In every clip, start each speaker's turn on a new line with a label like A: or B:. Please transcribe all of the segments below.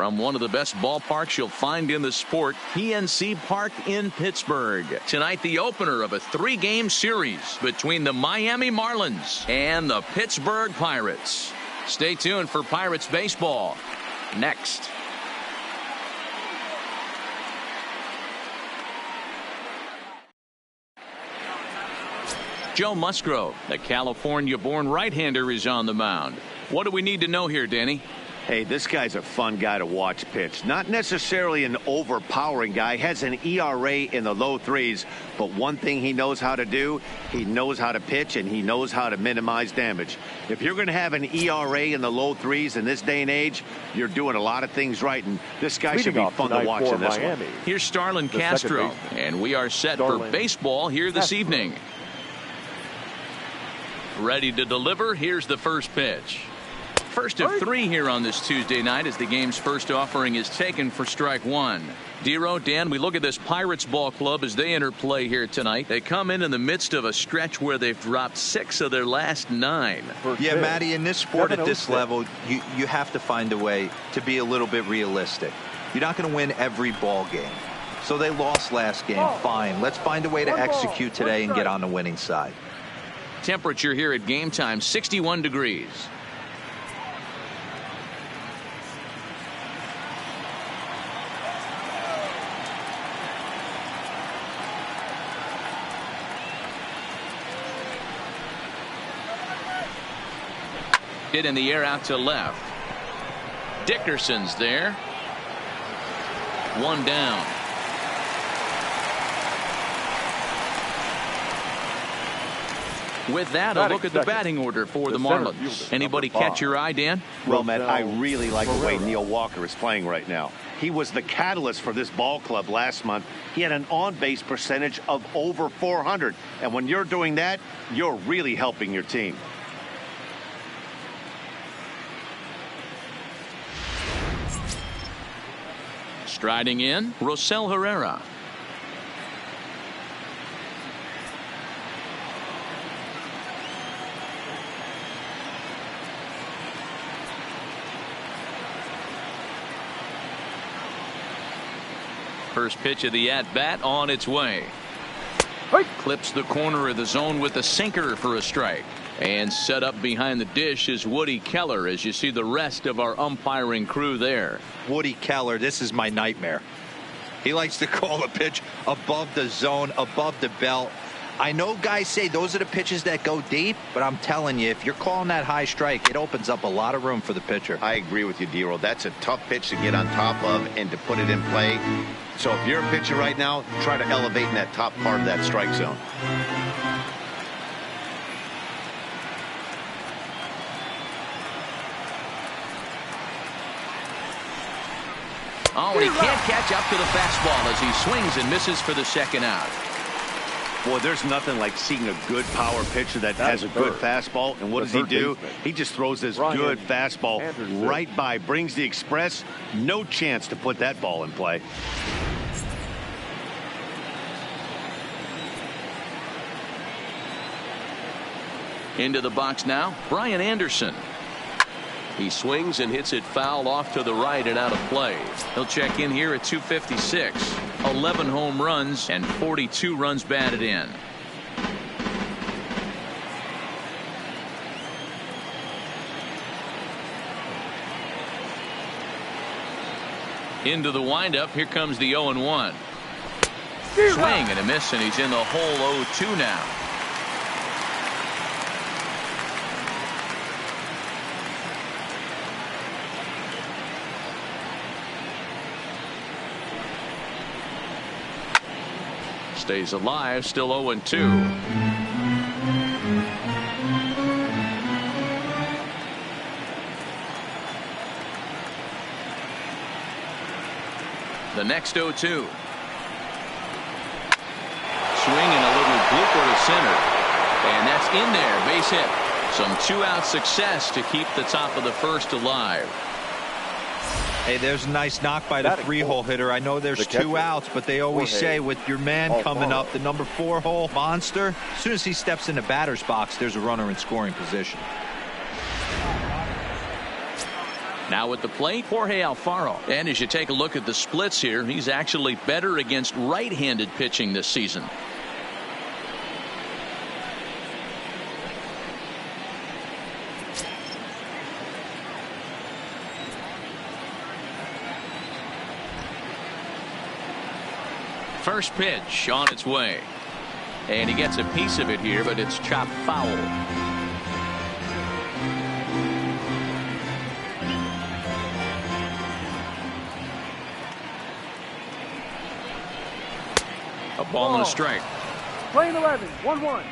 A: from one of the best ballparks you'll find in the sport, PNC Park in Pittsburgh. Tonight, the opener of a 3-game series between the Miami Marlins and the Pittsburgh Pirates. Stay tuned for Pirates baseball next. Joe Musgrove, the California-born right-hander, is on the mound. What do we need to know here, Danny?
B: Hey, this guy's a fun guy to watch pitch. Not necessarily an overpowering guy. Has an ERA in the low 3s. But one thing he knows how to do, he knows how to pitch, and he knows how to minimize damage. If you're going to have an ERA in the low 3s in this day and age, you're doing a lot of things right. And this guy should be fun to watch in this one.
A: Here's Starlin Castro, and we are set for baseball here this evening. Ready to deliver. Here's the first pitch. First of 3 here on this Tuesday night as the game's first offering is taken for strike 1. Dero, Dan, we look at this Pirates ball club as they enter play here tonight. They come in the midst of a stretch where they've dropped 6 of their last 9.
C: Yeah, Matty, in this sport at this level, you have to find a way to be a little bit realistic. You're not going to win every ball game. So they lost last game. Fine. Let's find a way to execute today and get on the winning side.
A: Temperature here at game time, 61 degrees. Hit in the air out to left. Dickerson's there. 1 down. With that, a look at the batting order for the Marlins. Anybody catch your eye, Dan?
B: Well, Matt, I really like the way Neil Walker is playing right now. He was the catalyst for this ball club last month. He had an on-base percentage of over 400. And when you're doing that, you're really helping your team.
A: Striding in, Rosell Herrera. First pitch of the at-bat on its way. Clips the corner of the zone with the sinker for a strike. And set up behind the dish is Woody Keller as you see the rest of our umpiring crew there.
C: Woody Keller, this is my nightmare. He likes to call a pitch above the zone, above the belt. I know guys say those are the pitches that go deep, but I'm telling you, if you're calling that high strike, it opens up a lot of room for the pitcher.
B: I agree with you, Dero. That's a tough pitch to get on top of and to put it in play. So if you're a pitcher right now, try to elevate in that top part of that strike zone.
A: Oh, and he can't catch up to the fastball as he swings and misses for the second out.
B: Boy, there's nothing like seeing a good power pitcher that has a good fastball. And what does he do? He just throws this good fastball right by, brings the express. No chance to put that ball in play.
A: Into the box now, Brian Anderson. He swings and hits it foul off to the right and out of play. He'll check in here at 256. 11 home runs and 42 runs batted in. Into the windup. Here comes the 0-1. Swing and a miss, and he's in the hole 0-2 now. Stays alive, still 0-2. The next 0-2. Swing and a little blooper to center. And that's in there, base hit. Some 2-out success to keep the top of the first alive.
C: Hey, there's a nice knock by the 3-hole hitter. I know there's 2 outs, but they always say with your man coming up, the number 4-hole monster, as soon as he steps in the batter's box, there's a runner in scoring position.
A: Now at the plate, Jorge Alfaro. And as you take a look at the splits here, he's actually better against right-handed pitching this season. First pitch on its way. And he gets a piece of it here, but it's chopped foul. A ball and a strike.
D: Playing 11, 1-1.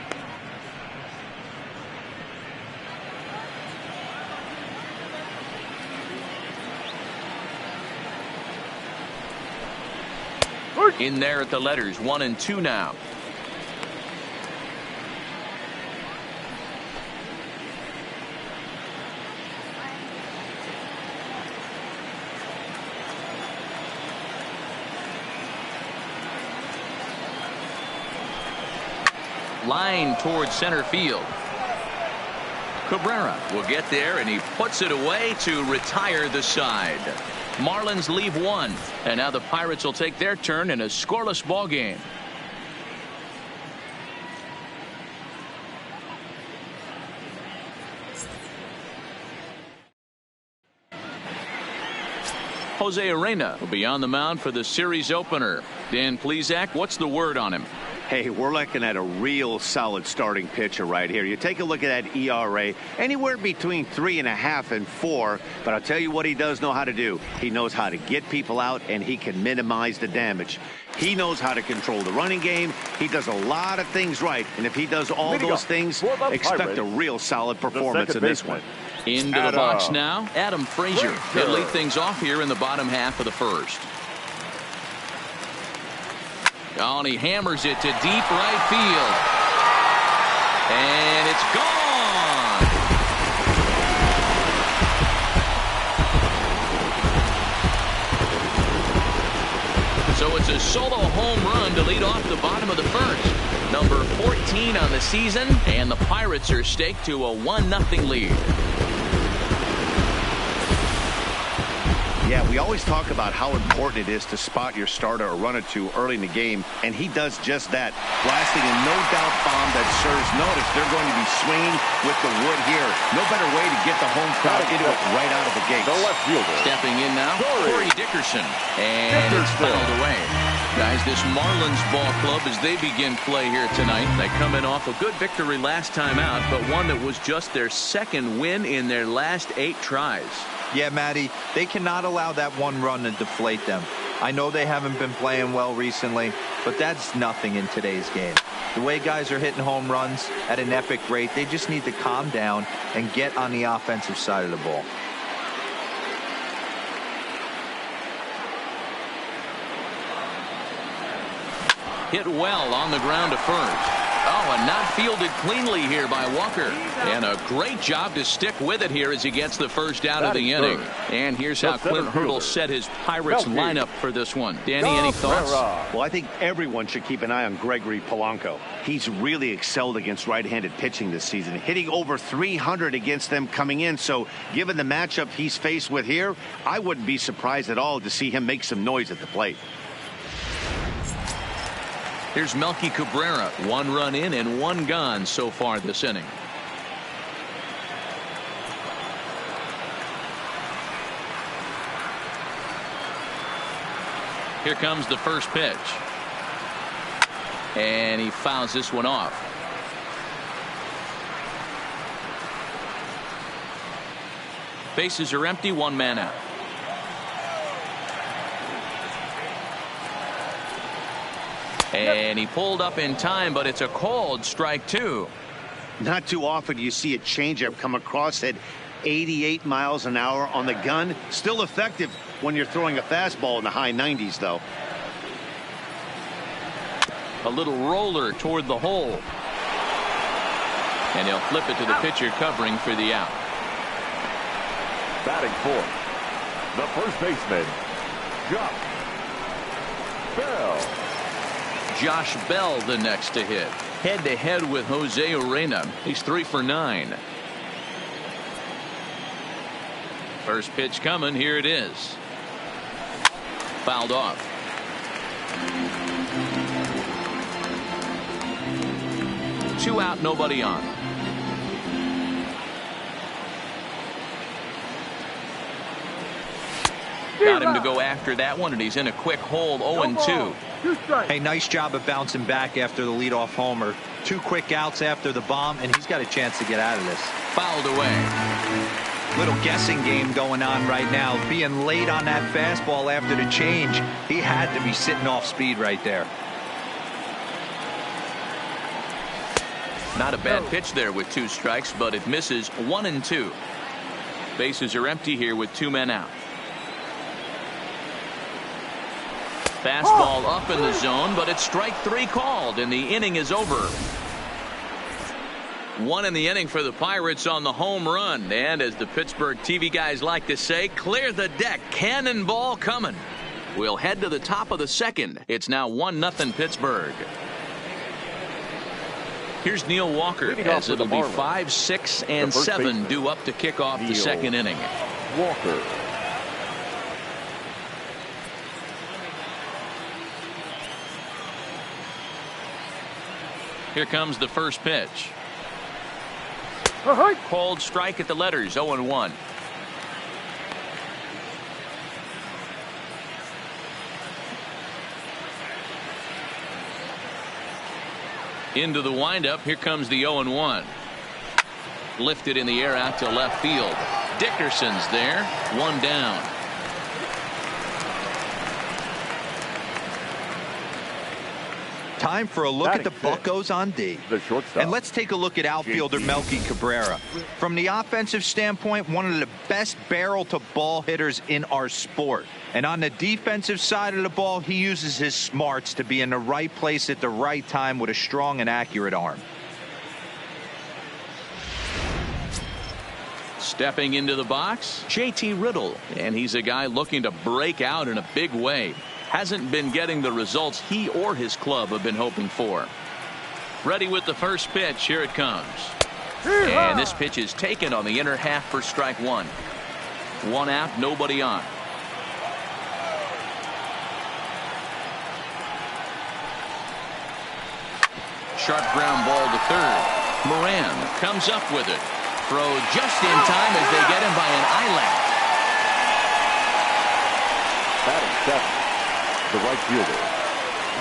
A: In there at the letters, 1 and 2 now. Line towards center field. Cabrera will get there, and he puts it away to retire the side. Marlins leave 1, and now the Pirates will take their turn in a scoreless ball game. Jose Urena will be on the mound for the series opener. Dan Plesac, what's the word on him?
B: Hey, we're looking at a real solid starting pitcher right here. You take a look at that ERA, anywhere between 3.5 and 4. But I'll tell you what he does know how to do. He knows how to get people out, and he can minimize the damage. He knows how to control the running game. He does a lot of things right. And if he does all those things, expect a real solid performance in this one.
A: Into the box now, Adam Frazier. He'll lead things off here in the bottom half of the first. Oh, and he hammers it to deep right field. And it's gone. So it's a solo home run to lead off the bottom of the first. Number 14 on the season, and the Pirates are staked to a 1-0 lead.
B: Yeah, we always talk about how important it is to spot your starter or run it to early in the game, and he does just that, blasting a no-doubt bomb that serves notice. They're going to be swinging with the wood here. No better way to get the home crowd into it right out of the gate.
E: The left fielder.
A: Stepping in now, Corey Dickerson, and it's fouled away. Guys, this Marlins ball club, as they begin play here tonight, they come in off a good victory last time out, but one that was just their second win in their last 8 tries.
C: Yeah, Matty, they cannot allow that one run to deflate them. I know they haven't been playing well recently, but that's nothing in today's game. The way guys are hitting home runs at an epic rate, they just need to calm down and get on the offensive side of the ball.
A: Hit well on the ground to first. Oh, and not fielded cleanly here by Walker. And a great job to stick with it here as he gets the first out of the inning. And here's how Clint Hurdle set his Pirates lineup for this one. Danny, any thoughts?
B: Well, I think everyone should keep an eye on Gregory Polanco. He's really excelled against right-handed pitching this season, hitting over 300 against them coming in. So given the matchup he's faced with here, I wouldn't be surprised at all to see him make some noise at the plate.
A: Here's Melky Cabrera. 1 run in and 1 gone so far this inning. Here comes the first pitch. And he fouls this one off. Bases are empty, 1 man out. And he pulled up in time, but it's a called strike 2.
B: Not too often you see a changeup come across at 88 miles an hour on the gun. Still effective when you're throwing a fastball in the high 90s, though.
A: A little roller toward the hole. And he'll flip it to the pitcher covering for the out.
E: Batting fourth, the first baseman, Josh Bell.
A: Josh Bell the next to hit. Head-to-head with Jose Urena. He's 3 for 9. First pitch coming. Here it is. Fouled off. Two out, nobody on. Got him to go after that one, and he's in a quick hole. 0-2.
C: Hey, nice job of bouncing back after the leadoff homer. 2 quick outs after the bomb, and he's got a chance to get out of this.
A: Fouled away.
C: Little guessing game going on right now. Being late on that fastball after the change. He had to be sitting off speed right there.
A: Not a bad pitch there with 2 strikes, but it misses. 1-2. Bases are empty here with 2 men out. Fastball up in the zone, but it's strike 3 called, and the inning is over. 1 in the inning for the Pirates on the home run. And as the Pittsburgh TV guys like to say, clear the deck. Cannonball coming. We'll head to the top of the second. It's now 1-0 Pittsburgh. Here's Neil Walker as it'll be 5, 6, and 7 due up to kick off the second inning.
E: Walker.
A: Here comes the first pitch. Called strike at the letters. 0-1. Into the windup. Here comes the 0-1. Lifted in the air out to left field. Dickerson's there. 1 down.
C: Time for a look at the Buccos on D.
E: The shortstop.
C: And let's take a look at outfielder Melky Cabrera. From the offensive standpoint, one of the best barrel to ball hitters in our sport. And on the defensive side of the ball, he uses his smarts to be in the right place at the right time with a strong and accurate arm.
A: Stepping into the box, JT Riddle, and he's a guy looking to break out in a big way. Hasn't been getting the results he or his club have been hoping for. Ready with the first pitch. Here it comes. And this pitch is taken on the inner half for strike 1. 1 out, nobody on. Sharp ground ball to third. Moran comes up with it. Throw just in time as they get him by an eyelash.
E: Batting 7. The right fielder,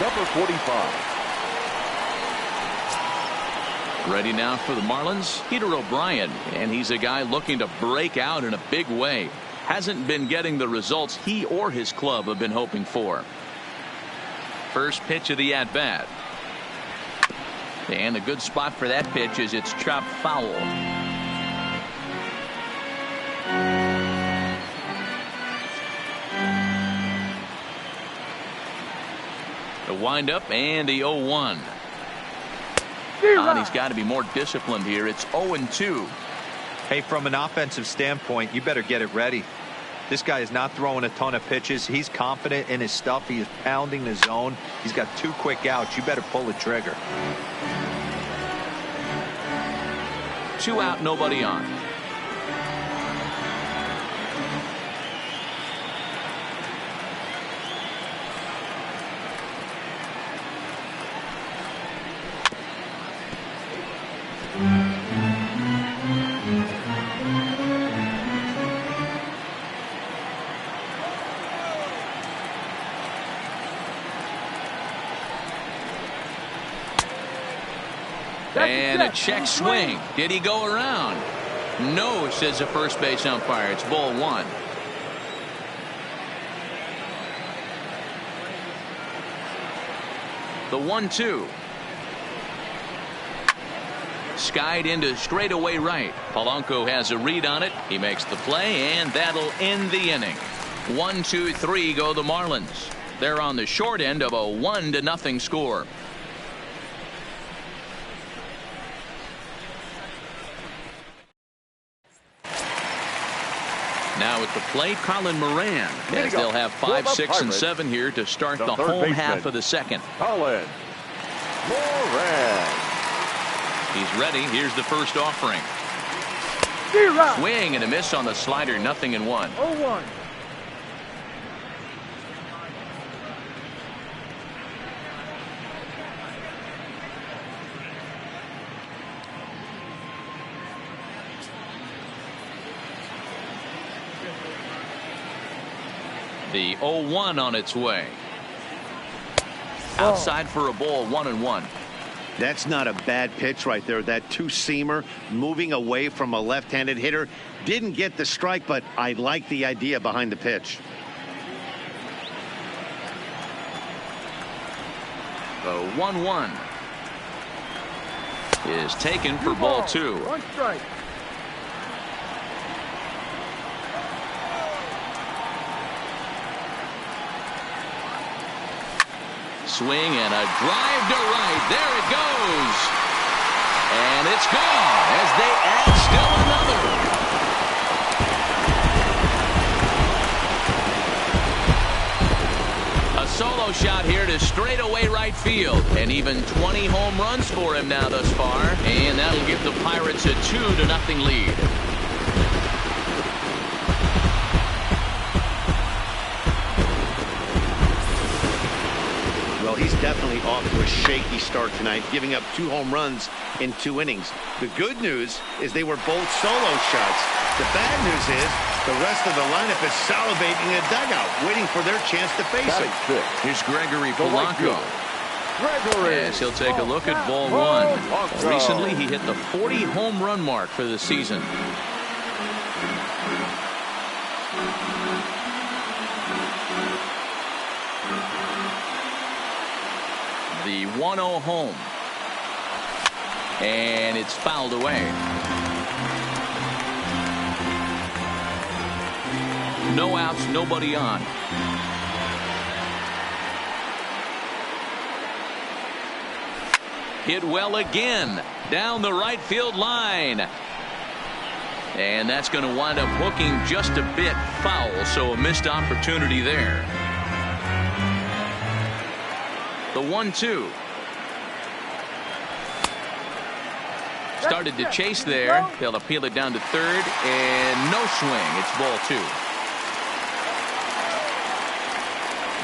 E: number 45.
A: Ready now for the Marlins, Peter O'Brien, and he's a guy looking to break out in a big way. Hasn't been getting the results he or his club have been hoping for. First pitch of the at-bat. And a good spot for that pitch is it's chopped foul. The windup and the 0-1. And he's got to be more disciplined here. It's 0-2.
C: Hey, from an offensive standpoint, you better get it ready. This guy is not throwing a ton of pitches. He's confident in his stuff. He is pounding the zone. He's got 2 quick outs. You better pull the trigger.
A: 2 out, nobody on. And a check swing. Did he go around? No, says the first base umpire. It's ball 1. The 1-2. Skied into straightaway right. Polanco has a read on it. He makes the play, and that'll end the inning. 1, 2, 3 go the Marlins. They're on the short end of a 1-0 score. Now at the plate, Colin Moran, as they'll have 5, 6, and 7 here to start the home half of the second.
E: Colin Moran.
A: He's ready. Here's the first offering. Swing and a miss on the slider, 0-1.
D: 0-1.
A: The 0-1 on its way. Outside for a ball, 1-1.
B: That's not a bad pitch right there. That two-seamer moving away from a left-handed hitter. Didn't get the strike, but I like the idea behind the pitch.
A: The 1-1 is taken for ball 2.
D: 1 strike.
A: Swing and a drive to right. There it goes. And it's gone as they add still another. A solo shot here to straightaway right field. And even 20 home runs for him now thus far. And that'll give the Pirates a 2-0 lead.
B: Well, he's definitely off to a shaky start tonight, giving up 2 home runs in 2 innings. The good news is they were both solo shots. The bad news is the rest of the lineup is salivating in the dugout, waiting for their chance to face him.
A: Here's Gregory Polanco. As he'll take a look at ball 1. Recently, he hit the 40 home run mark for the season. The 1-0 home. And it's fouled away. No outs, nobody on. Hit well again down the right field line. And that's going to wind up hooking just a bit foul, so a missed opportunity there. The 1-2. Started to chase there. They'll appeal it down to third, and no swing. It's ball 2.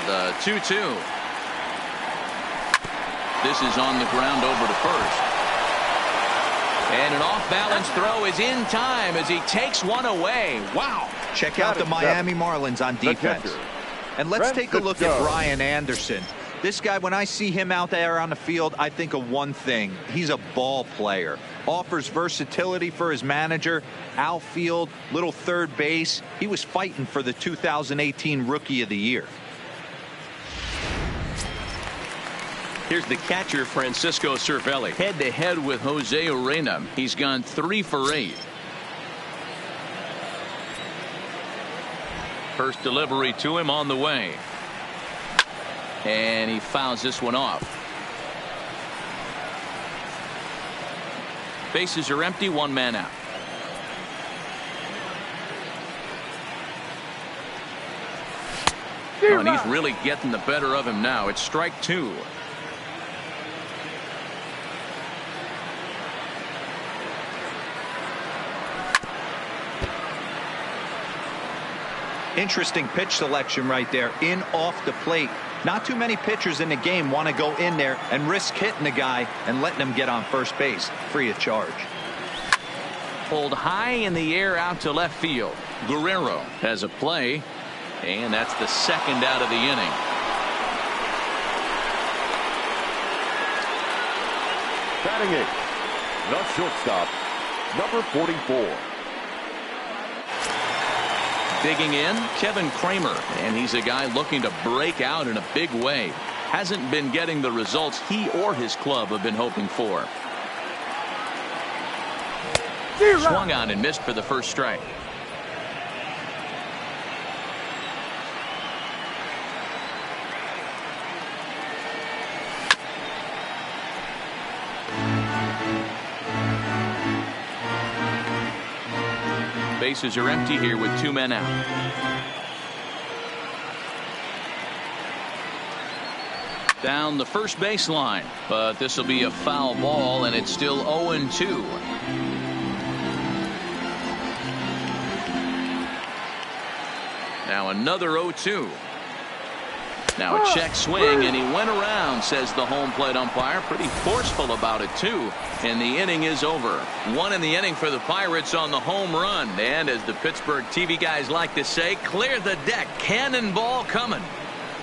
A: The 2-2. This is on the ground over to first. And an off-balance throw is in time as he takes one away. Wow.
C: Check out the Miami Marlins on defense. And let's take a look at Brian Anderson. This guy, when I see him out there on the field, I think of one thing. He's a ball player. Offers versatility for his manager. Outfield, little third base. He was fighting for the 2018 Rookie of the Year.
A: Here's the catcher, Francisco Cervelli, head-to-head with Jose Urena. He's gone 3 for 8. First delivery to him on the way. And he fouls this one off. Bases are empty, 1 man out. Oh, and he's really getting the better of him now. It's strike 2.
C: Interesting pitch selection right there, in off the plate. Not too many pitchers in the game want to go in there and risk hitting the guy and letting him get on first base free of charge.
A: Pulled high in the air out to left field. Guerrero has a play, and that's the second out of the inning.
E: Batting 8, the shortstop, number 44.
A: Digging in, Kevin Kramer, and he's a guy looking to break out in a big way. Hasn't been getting the results he or his club have been hoping for. Swung on and missed for the first strike. Bases are empty here with 2 men out. Down the first baseline, but this will be a foul ball, and it's still 0-2. Another 0-2. Now a check swing, and he went around, says the home plate umpire. Pretty forceful about it, too. And the inning is over. 1 in the inning for the Pirates on the home run. And as the Pittsburgh TV guys like to say, clear the deck. Cannonball coming.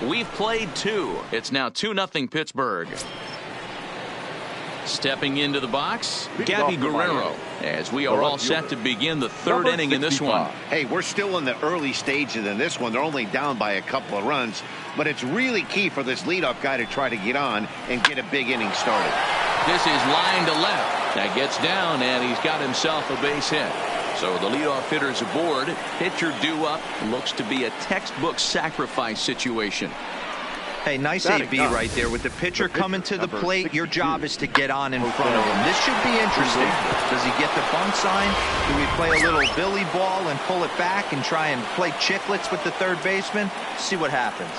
A: We've played 2. It's now 2-0 Pittsburgh. Stepping into the box, Gabby Guerrero, as we are all set to begin the 3rd inning in this one.
B: Hey, we're still in the early stages in this one. They're only down by a couple of runs, but it's really key for this leadoff guy to try to get on and get a big inning started.
A: This is line to left. That gets down, and he's got himself a base hit. So the leadoff hitter's aboard. Pitcher due up. Looks to be a textbook sacrifice situation.
C: Hey, nice AB right there. With the pitcher coming to the plate, your job is to get on in front of him. This should be interesting. Does he get the bunt sign? Do we play a little billy ball and pull it back and try and play chicklets with the third baseman? See what happens.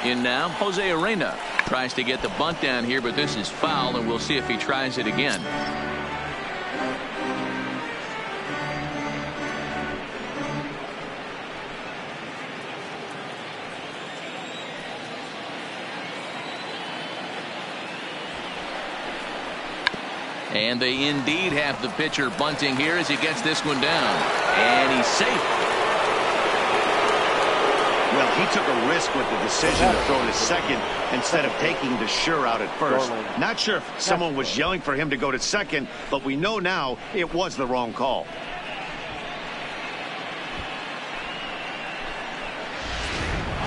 A: In now, Jose Arena tries to get the bunt down here, but this is foul, and we'll see if he tries it again. And they indeed have the pitcher bunting here as he gets this one down. And he's safe.
B: Well, he took a risk with the decision to throw to second instead of taking the sure out at first. Not sure if someone was yelling for him to go to second, but we know now it was the wrong call.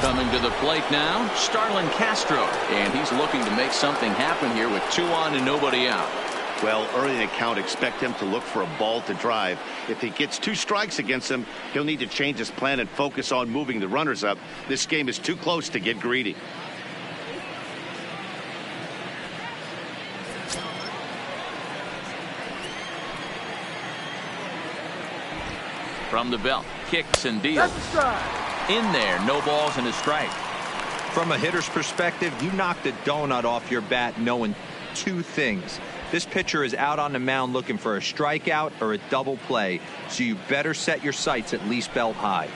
A: Coming to the plate now, Starlin Castro. And he's looking to make something happen here with 2 on and nobody out.
B: Well, early in the count, expect him to look for a ball to drive. If he gets 2 strikes against him, he'll need to change his plan and focus on moving the runners up. This game is too close to get greedy.
A: From the belt, kicks and deals. In there, no balls and a strike.
C: From a hitter's perspective, you knocked a donut off your bat knowing 2 things. This pitcher is out on the mound looking for a strikeout or a double play, so you better set your sights at least belt high.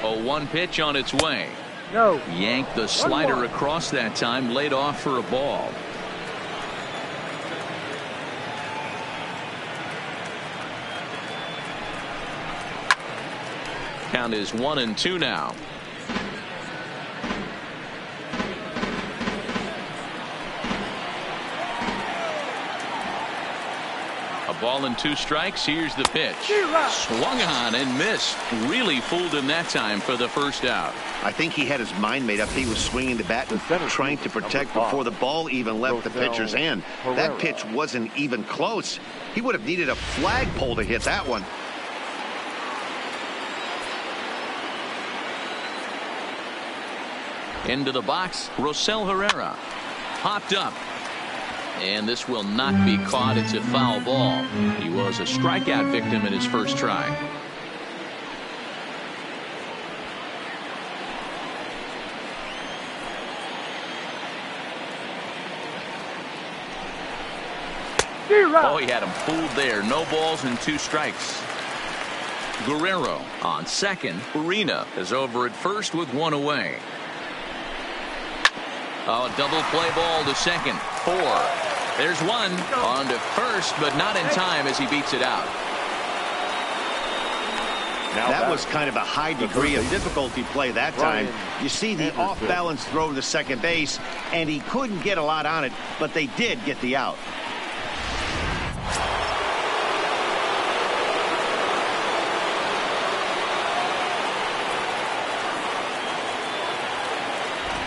A: 0-1 pitch on its way.
D: No.
A: Yanked the slider across that time, laid off for a ball. Count is 1-2 now. A ball and 2 strikes. Here's the pitch. Swung on and missed. Really fooled him that time for the first out.
B: I think he had his mind made up. He was swinging the bat and trying to protect before the ball even left the pitcher's hand. That pitch wasn't even close. He would have needed a flagpole to hit that one.
A: Into the box, Rosell Herrera. Popped up. And this will not be caught. It's a foul ball. He was a strikeout victim in his first try. Oh, he had him fooled there. No balls and 2 strikes. Guerrero on second. Arena is over at first with 1 away. Oh, double play ball to second. 4. There's 1 on to first, but not in time as he beats it out.
B: That was kind of a high degree of difficulty play that time. You see the off-balance throw to second base, and he couldn't get a lot on it, but they did get the out.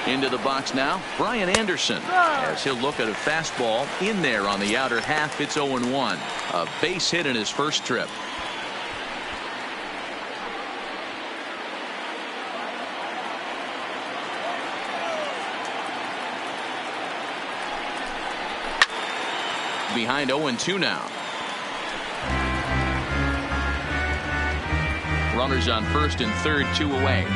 A: Into the box now, Brian Anderson, as he'll look at a fastball in there on the outer half. It's 0-1. A base hit in his first trip. Behind 0-2 now. Runners on first and third, 2 away.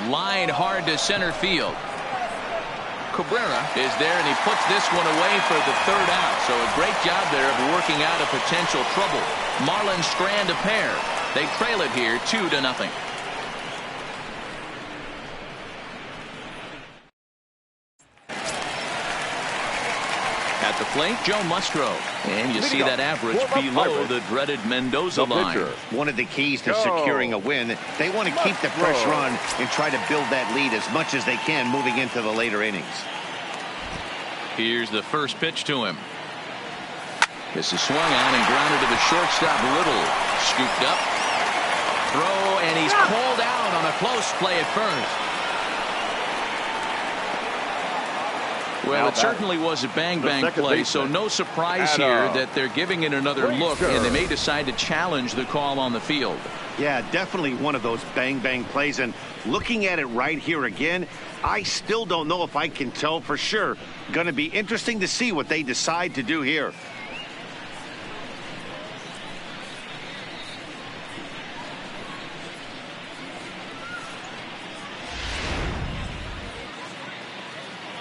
A: Line hard to center field. Cabrera is there, and he puts this one away for the third out. So a great job there of working out a potential trouble. Marlins strand a pair. They trail it here 2-0. At the plate, Joe Musgrove. And you see that average below the dreaded Mendoza line.
B: One of the keys to securing a win, they want to keep the pressure on and try to build that lead as much as they can moving into the later innings.
A: Here's the first pitch to him. This is swung on and grounded to the shortstop. Little scooped up. Throw, and he's called out on a close play at first. Well, it certainly was a bang-bang play, so no surprise here that they're giving it another look, and they may decide to challenge the call on the field.
B: Yeah, definitely one of those bang-bang plays, and looking at it right here again, I still don't know if I can tell for sure. Going to be interesting to see what they decide to do here.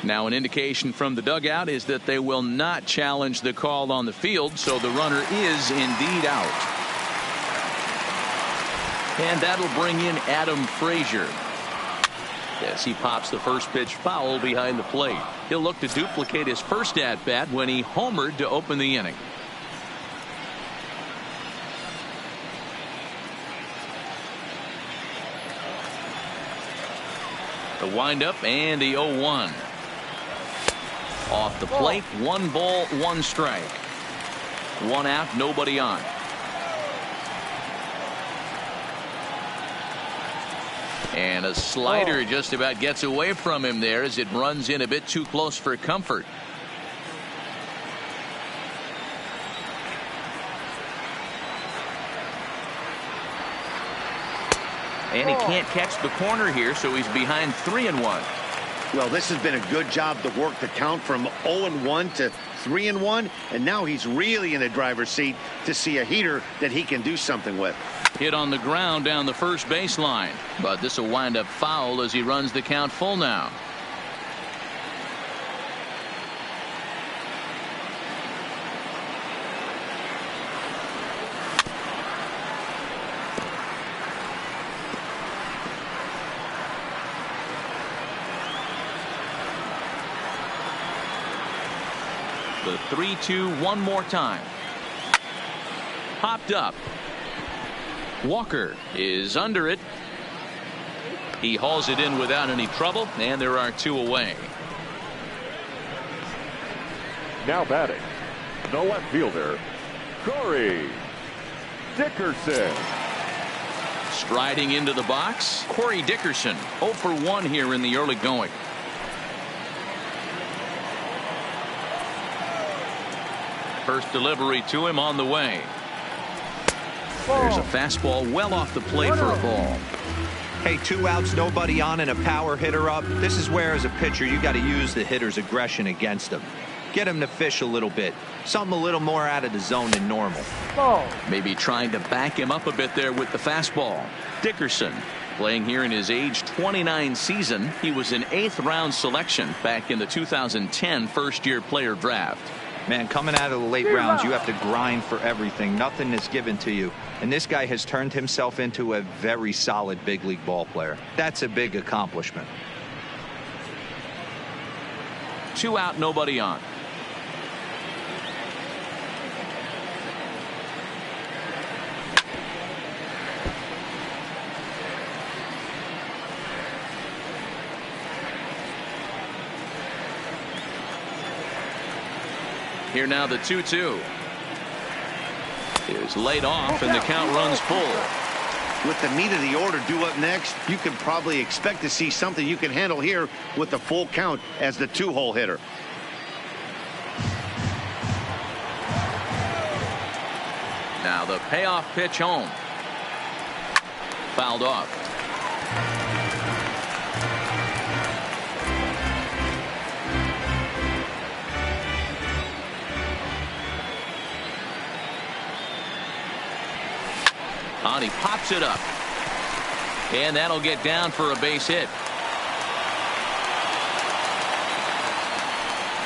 A: Now an indication from the dugout is that they will not challenge the call on the field, so the runner is indeed out. And that'll bring in Adam Frazier. Yes, he pops the first pitch foul behind the plate. He'll look to duplicate his first at-bat when he homered to open the inning. The windup and the 0-1. Off the plate, 1 ball, 1 strike. 1 out, nobody on. And a slider just about gets away from him there as it runs in a bit too close for comfort. And he can't catch the corner here, so he's behind 3-1.
B: Well, this has been a good job to work the count from 0-1 to 3-1, and now he's really in the driver's seat to see a heater that he can do something with.
A: Hit on the ground down the first baseline, but this will wind up foul as he runs the count full now. The 3-2 one more time. Popped up. Walker is under it. He hauls it in without any trouble, and there are 2 away.
E: Now batting, the left fielder, Corey Dickerson.
A: Striding into the box, Corey Dickerson, 0 for 1 here in the early going. First delivery to him on the way. There's a fastball well off the plate for a ball.
C: Hey, 2 outs, nobody on, and a power hitter up. This is where, as a pitcher, you got to use the hitter's aggression against him. Get him to fish a little bit. Something a little more out of the zone than normal.
A: Maybe trying to back him up a bit there with the fastball. Dickerson playing here in his age 29 season. He was an 8th round selection back in the 2010 first-year player draft.
C: Man, coming out of the late rounds, you have to grind for everything. Nothing is given to you. And this guy has turned himself into a very solid big league ball player. That's a big accomplishment.
A: 2 out, nobody on. Here now the 2-2 is laid off, and the count runs full.
B: With the meat of the order due up next, you can probably expect to see something you can handle here with the full count as the 2-hole hitter.
A: Now the payoff pitch home. Fouled off. On, he pops it up, and that'll get down for a base hit.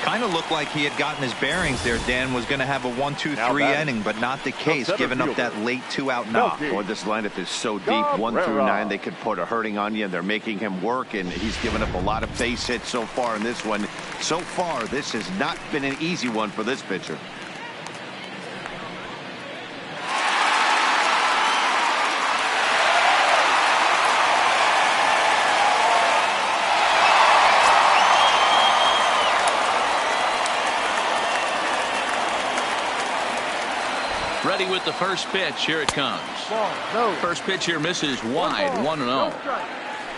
C: Kind of looked like he had gotten his bearings there. Dan was going to have a 1-2-3 inning, but not the case, giving up that late 2-out knock.
B: Boy, this lineup is so deep, 1 through 9, they could put a hurting on you, and they're making him work, and he's given up a lot of base hits so far in this one. So far, this has not been an easy one for this pitcher.
A: Ready with the first pitch. Here it comes. First pitch here misses wide, 1-0.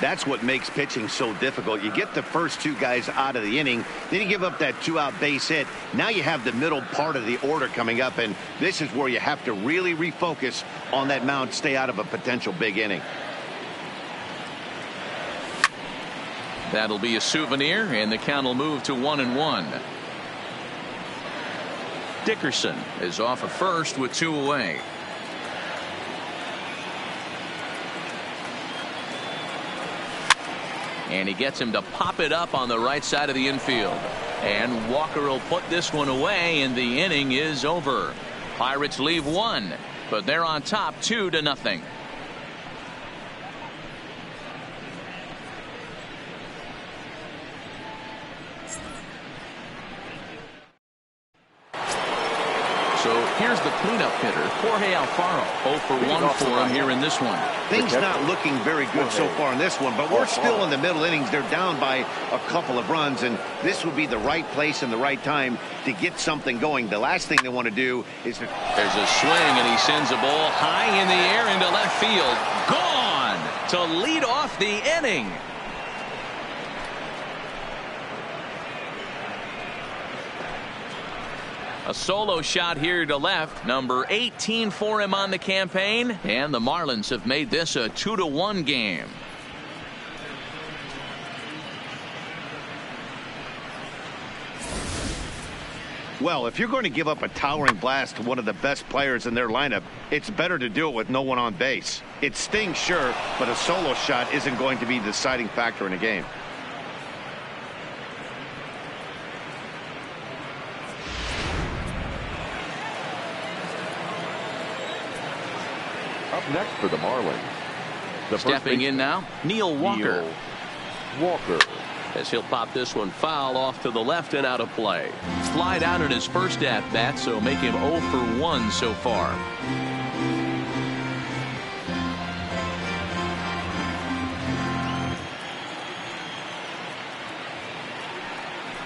B: That's what makes pitching so difficult. You get the first 2 guys out of the inning, then you give up that 2-out base hit. Now you have the middle part of the order coming up, and this is where you have to really refocus on that mound, stay out of a potential big inning.
A: That'll be a souvenir, and the count will move to 1-1. Dickerson is off at first with 2 away. And he gets him to pop it up on the right side of the infield. And Walker will put this one away, and the inning is over. Pirates leave 1, but they're on top 2-0. So here's the cleanup hitter, Jorge Alfaro. 0 for 1 for him here in this one.
B: Things not looking very good so far in this one, but we're still in the middle innings. They're down by a couple of runs, and this would be the right place and the right time to get something going. The last thing they want to do is...
A: There's a swing, and he sends a ball high in the air into left field. Gone to lead off the inning. A solo shot here to left, number 18 for him on the campaign, and the Marlins have made this a 2-1 game.
B: Well, if you're going to give up a towering blast to one of the best players in their lineup, it's better to do it with no one on base. It stings, sure, but a solo shot isn't going to be the deciding factor in a game.
E: Up next for the Marlins.
A: Stepping in now, Neil Walker.
E: Walker.
A: As he'll pop this one foul off to the left and out of play. Flied out in his first at bat, so make him 0 for 1 so far.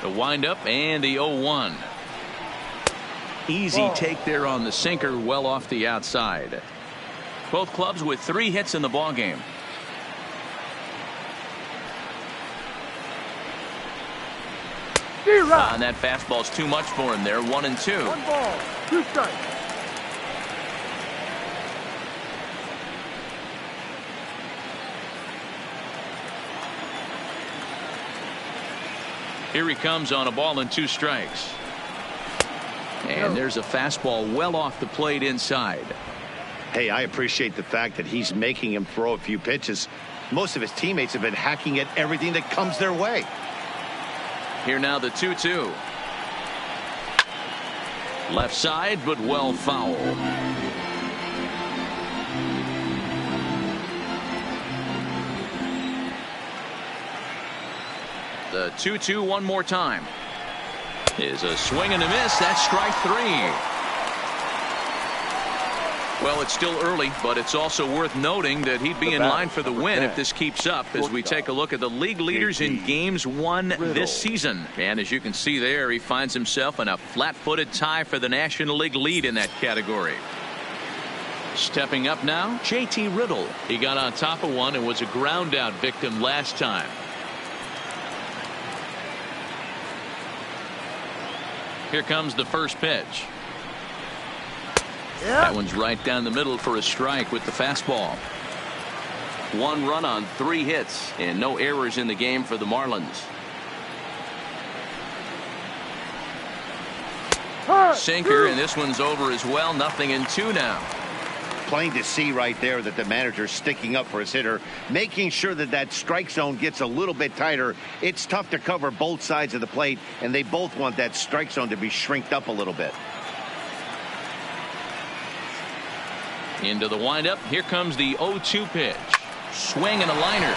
A: The windup and the 0-1. Easy take there on the sinker, well off the outside. Both clubs with 3 hits in the ball game. And that fastball's too much for him there. 1-2.
D: 1 ball, 2 strikes.
A: Here he comes on a ball and 2 strikes. And there's a fastball well off the plate inside.
B: Hey, I appreciate the fact that he's making him throw a few pitches. Most of his teammates have been hacking at everything that comes their way.
A: Here now the 2-2. Left side, but well foul. The 2-2 one more time. Is a swing and a miss. That's strike 3. Well, it's still early, but it's also worth noting that he'd be in line for the win if this keeps up as we take a look at the league leaders in games won this season. And as you can see there, he finds himself in a flat-footed tie for the National League lead in that category. Stepping up now, JT Riddle. He got on top of one and was a ground-out victim last time. Here comes the first pitch. That one's right down the middle for a strike with the fastball. 1 run on 3 hits and no errors in the game for the Marlins. Sinker, and this one's over as well. 0-2 now.
B: plain to see right there that the manager's sticking up for his hitter, making sure that that strike zone gets a little bit tighter. It's tough to cover both sides of the plate, and they both want that strike zone to be shrinked up a little bit.
A: Into the windup. Here comes the 0-2 pitch. Swing and a liner.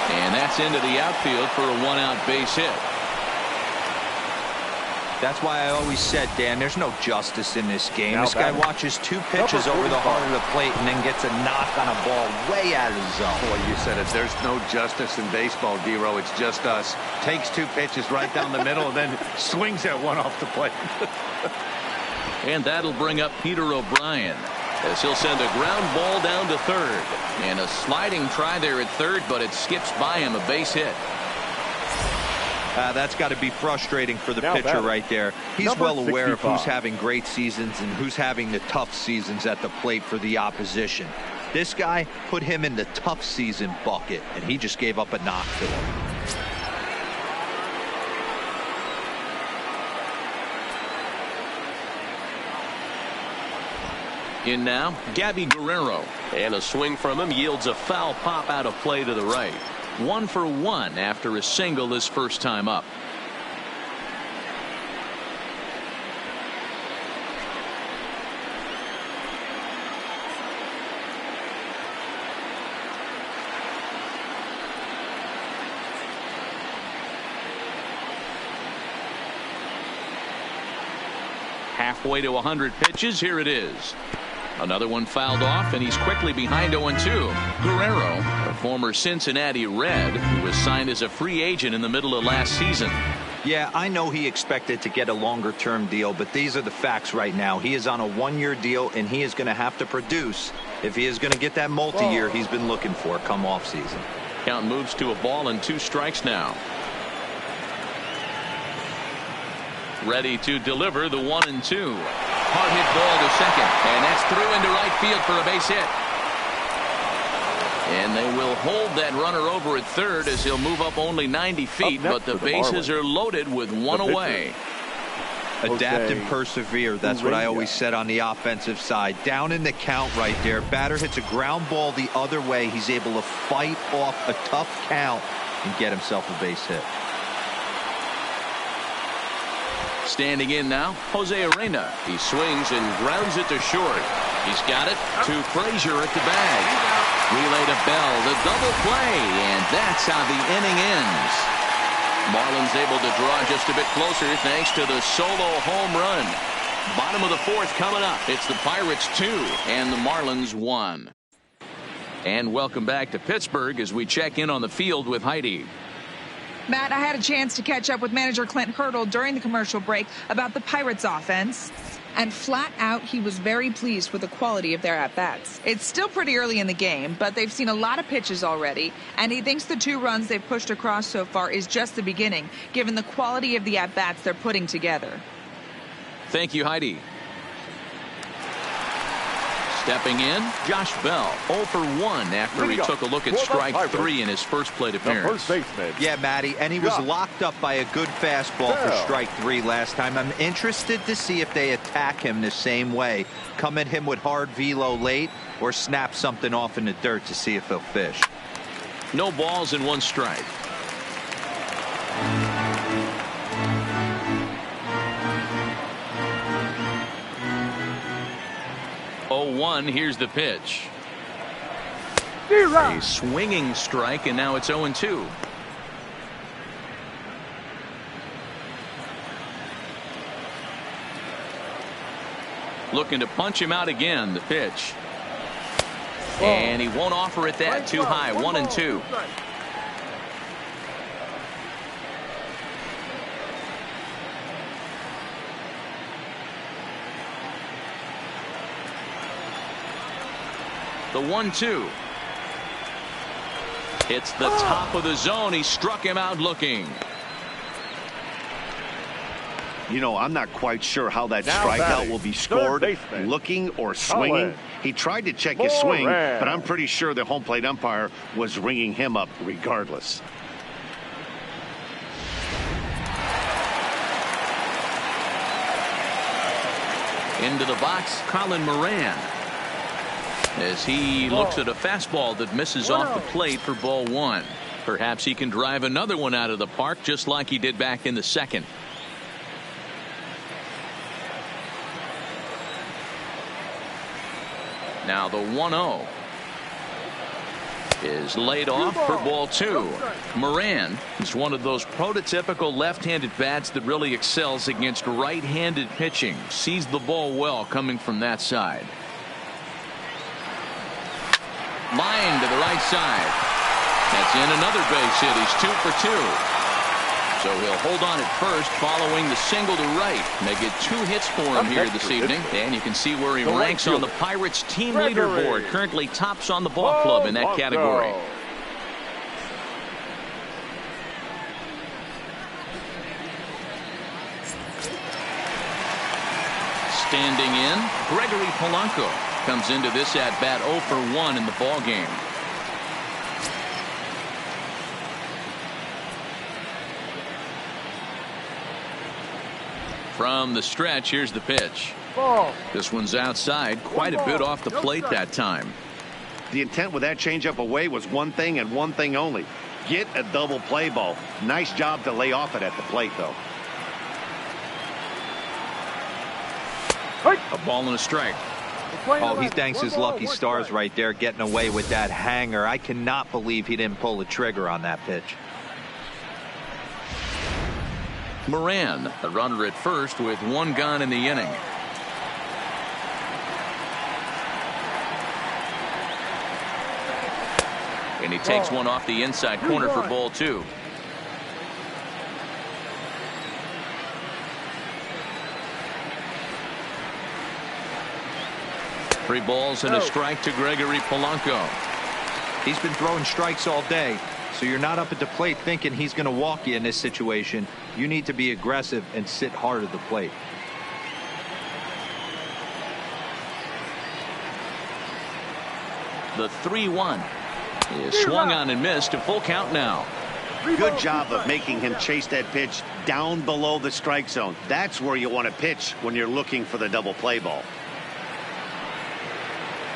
A: And that's into the outfield for a one-out base hit.
C: That's why I always said, Dan, there's no justice in this game.
E: Now
C: this guy
E: batting.
C: watches 2 pitches over the heart of the plate and then gets a knock on a ball way out of the zone.
B: Boy, you said it. There's no justice in baseball, Dero. It's just us. Takes 2 pitches right down the middle and then swings at one off the plate.
A: And that'll bring up Peter O'Brien as he'll send a ground ball down to third. And a sliding try there at third, but it skips by him, a base hit.
C: That's got to be frustrating for the
E: Now
C: pitcher
E: batting.
C: right there. He's
E: Number
C: well aware of
E: 65.
C: who's having great seasons and who's having the tough seasons at the plate for the opposition. This guy put him in the tough season bucket, and he just gave up a knock to him.
A: In now, Gabby Guerrero. And a swing from him yields a foul pop out of play to the right. 1 for 1 after a single his first time up. Halfway to 100 pitches. Here it is. Another one fouled off, and he's quickly behind 0-2. Guerrero, a former Cincinnati Red, who was signed as a free agent in the middle of last season.
C: Yeah, I know he expected to get a longer-term deal, but these are the facts right now. He is on a 1-year deal, and he is going to have to produce if he is going to get that multi-year he's been looking for come off season.
A: Count moves to a ball and 2 strikes now. Ready to deliver the 1-2. Hard hit ball to second, and that's through into right field for a base hit. And they will hold that runner over at third as he'll move up only 90 feet, but the bases are loaded with 1 away.
C: Adapt and persevere. That's what I always said on the offensive side. Down in the count right there. Batter hits a ground ball the other way. He's able to fight off a tough count and get himself a base hit.
A: Standing in now, Jose Arena. He swings and grounds it to short. He's got it to Frazier at the bag. Relay to Bell, the double play, and that's how the inning ends. Marlins able to draw just a bit closer thanks to the solo home run. Bottom of the 4th coming up. It's the Pirates 2 and the Marlins 1. And welcome back to Pittsburgh as we check in on the field with Heidi.
F: Matt, I had a chance to catch up with manager Clint Hurdle during the commercial break about the Pirates offense. And flat out, he was very pleased with the quality of their at-bats. It's still pretty early in the game, but they've seen a lot of pitches already. And he thinks the 2 runs they've pushed across so far is just the beginning, given the quality of the at-bats they're putting together.
A: Thank you, Heidi. Stepping in, Josh Bell, 0 for 1 after he took a look at strike 3 in his first plate appearance.
E: First baseman.
C: Yeah, Matty, and he was locked up by a good fastball for strike 3 last time. I'm interested to see if they attack him the same way. Come at him with hard velo late or snap something off in the dirt to see if he'll fish.
A: No balls and 1 strike. 0-1. Here's the pitch. A swinging strike, and now it's 0-2. Looking to punch him out again. The pitch. And he won't offer it that too high. 1-2. The 1-2. It's the top of the zone. He struck him out looking.
B: You know, I'm not quite sure how that
E: Now
B: strikeout
E: batting,
B: will be
E: third
B: scored,
E: baseman,
B: looking or swinging.
E: Collins.
B: He tried to check his swing,
E: Moran.
B: but I'm pretty sure the home plate umpire was ringing him up regardless.
A: Into the box, Colin Moran. as he looks at a fastball that misses off the plate for ball one. Perhaps he can drive another one out of the park just like he did back in the second. Now the 1-0 is laid off for ball two. Moran is one of those prototypical left-handed bats that really excels against right-handed pitching. Sees the ball well coming from that side. Line to the right side. That's in another base hit. He's 2 for 2. So he'll hold on at first following the single to right. They get 2 hits for him here this evening. And you can see where he ranks on the Pirates team leaderboard. Currently tops on the ball club in that category. Standing in, Gregory Polanco comes into this at bat 0 for 1 in the ball game. From the stretch, here's the pitch. This one's outside, quite a bit off the plate that time.
B: The intent with that changeup away was one thing and one thing only. Get a double play ball. Nice job to lay off it at the plate, though.
A: A ball and a strike.
C: Oh, he thanks his lucky stars right there, getting away with that hanger. I cannot believe he didn't pull the trigger on that pitch.
A: Moran, a runner at first with 1 gone in the inning. And he takes one off the inside corner for ball 2. Three balls and a strike to Gregory Polanco.
C: He's been throwing strikes all day. So you're not up at the plate thinking he's going to walk you in this situation. You need to be aggressive and sit hard at the plate.
A: The 3-1 is swung on and missed. A full count now.
B: Good job of making him chase that pitch down below the strike zone. That's where you want to pitch when you're looking for the double play ball.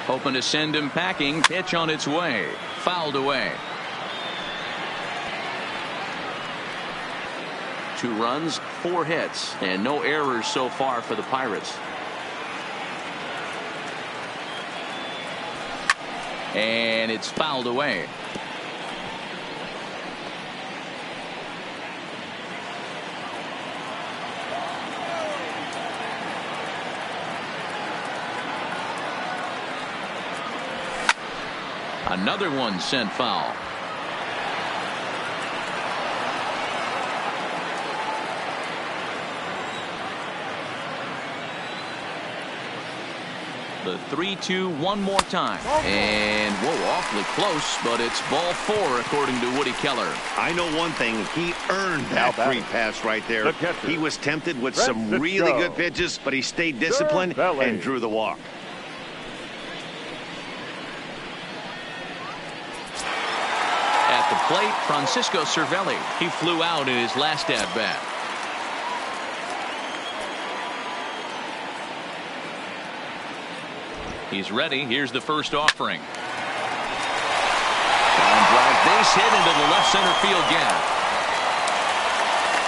A: Hoping to send him packing. Pitch on its way. Fouled away. 2 runs, 4 hits, and no errors so far for the Pirates. And it's fouled away. Another one sent foul. The 3-2 one more time. And whoa, awfully close, but it's ball 4 according to Woody Keller.
B: I know one thing. He earned that free pass right there. He was tempted with some really good pitches, but he stayed disciplined and drew the walk.
A: At the plate, Francisco Cervelli. He flew out in his last at bat. He's ready. Here's the first offering. Line drive, base hit into the left center field gap.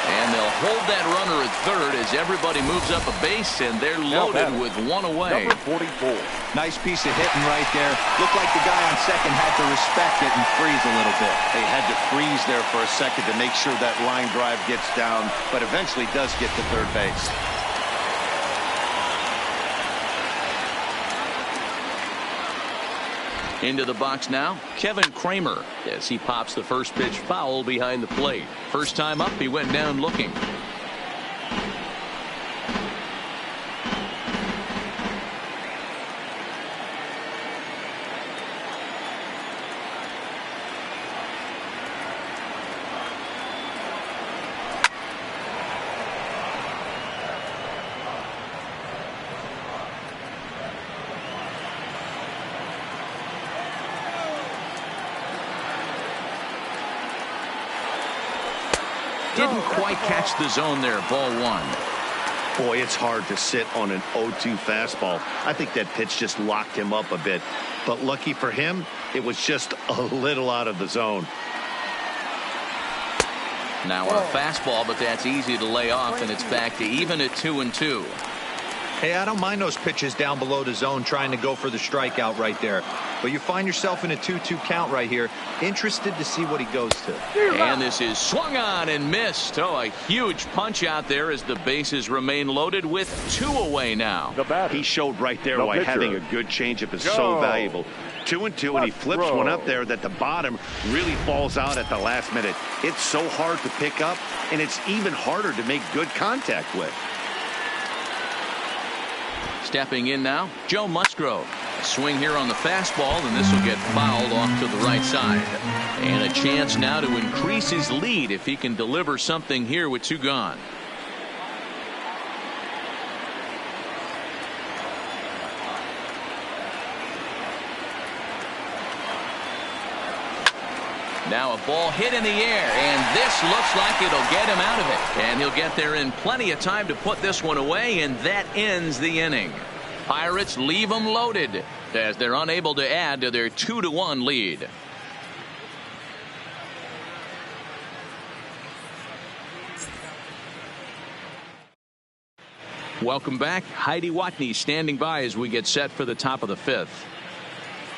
A: And they'll hold that runner at third as everybody moves up a base, and they're loaded with 1 away.
E: Number 44.
C: Nice piece of hitting right there. Looked like the guy on second had to respect it and freeze a little bit.
B: They had to freeze there for a second to make sure that line drive gets down, but eventually does get to third base.
A: Into the box now, Kevin Kramer, as he pops the first pitch foul behind the plate. First time up, he went down looking. Didn't quite catch the zone there. Ball 1.
B: Boy, it's hard to sit on an 0-2 fastball. I think that pitch just locked him up a bit. But lucky for him, it was just a little out of the zone.
A: Now a fastball, but that's easy to lay off, and it's back to even at 2-2.
C: Hey, I don't mind those pitches down below the zone trying to go for the strikeout right there. But you find yourself in a 2-2 count right here. Interested to see what he goes to.
A: And this is swung on and missed. Oh, a huge punch out there as the bases remain loaded with 2 away now.
B: He showed right there why having a good changeup is so valuable. 2-2, and he flips one up there that the bottom really falls out at the last minute. It's so hard to pick up, and it's even harder to make good contact with.
A: Stepping in now, Joe Musgrove. A swing here on the fastball, and this will get fouled off to the right side. And a chance now to increase his lead if he can deliver something here with 2 gone. Now a ball hit in the air, and this looks like it'll get him out of it. And he'll get there in plenty of time to put this one away, and that ends the inning. Pirates leave them loaded as they're unable to add to their 2-1 lead. Welcome back. Heidi Watney standing by as we get set for the top of the 5th.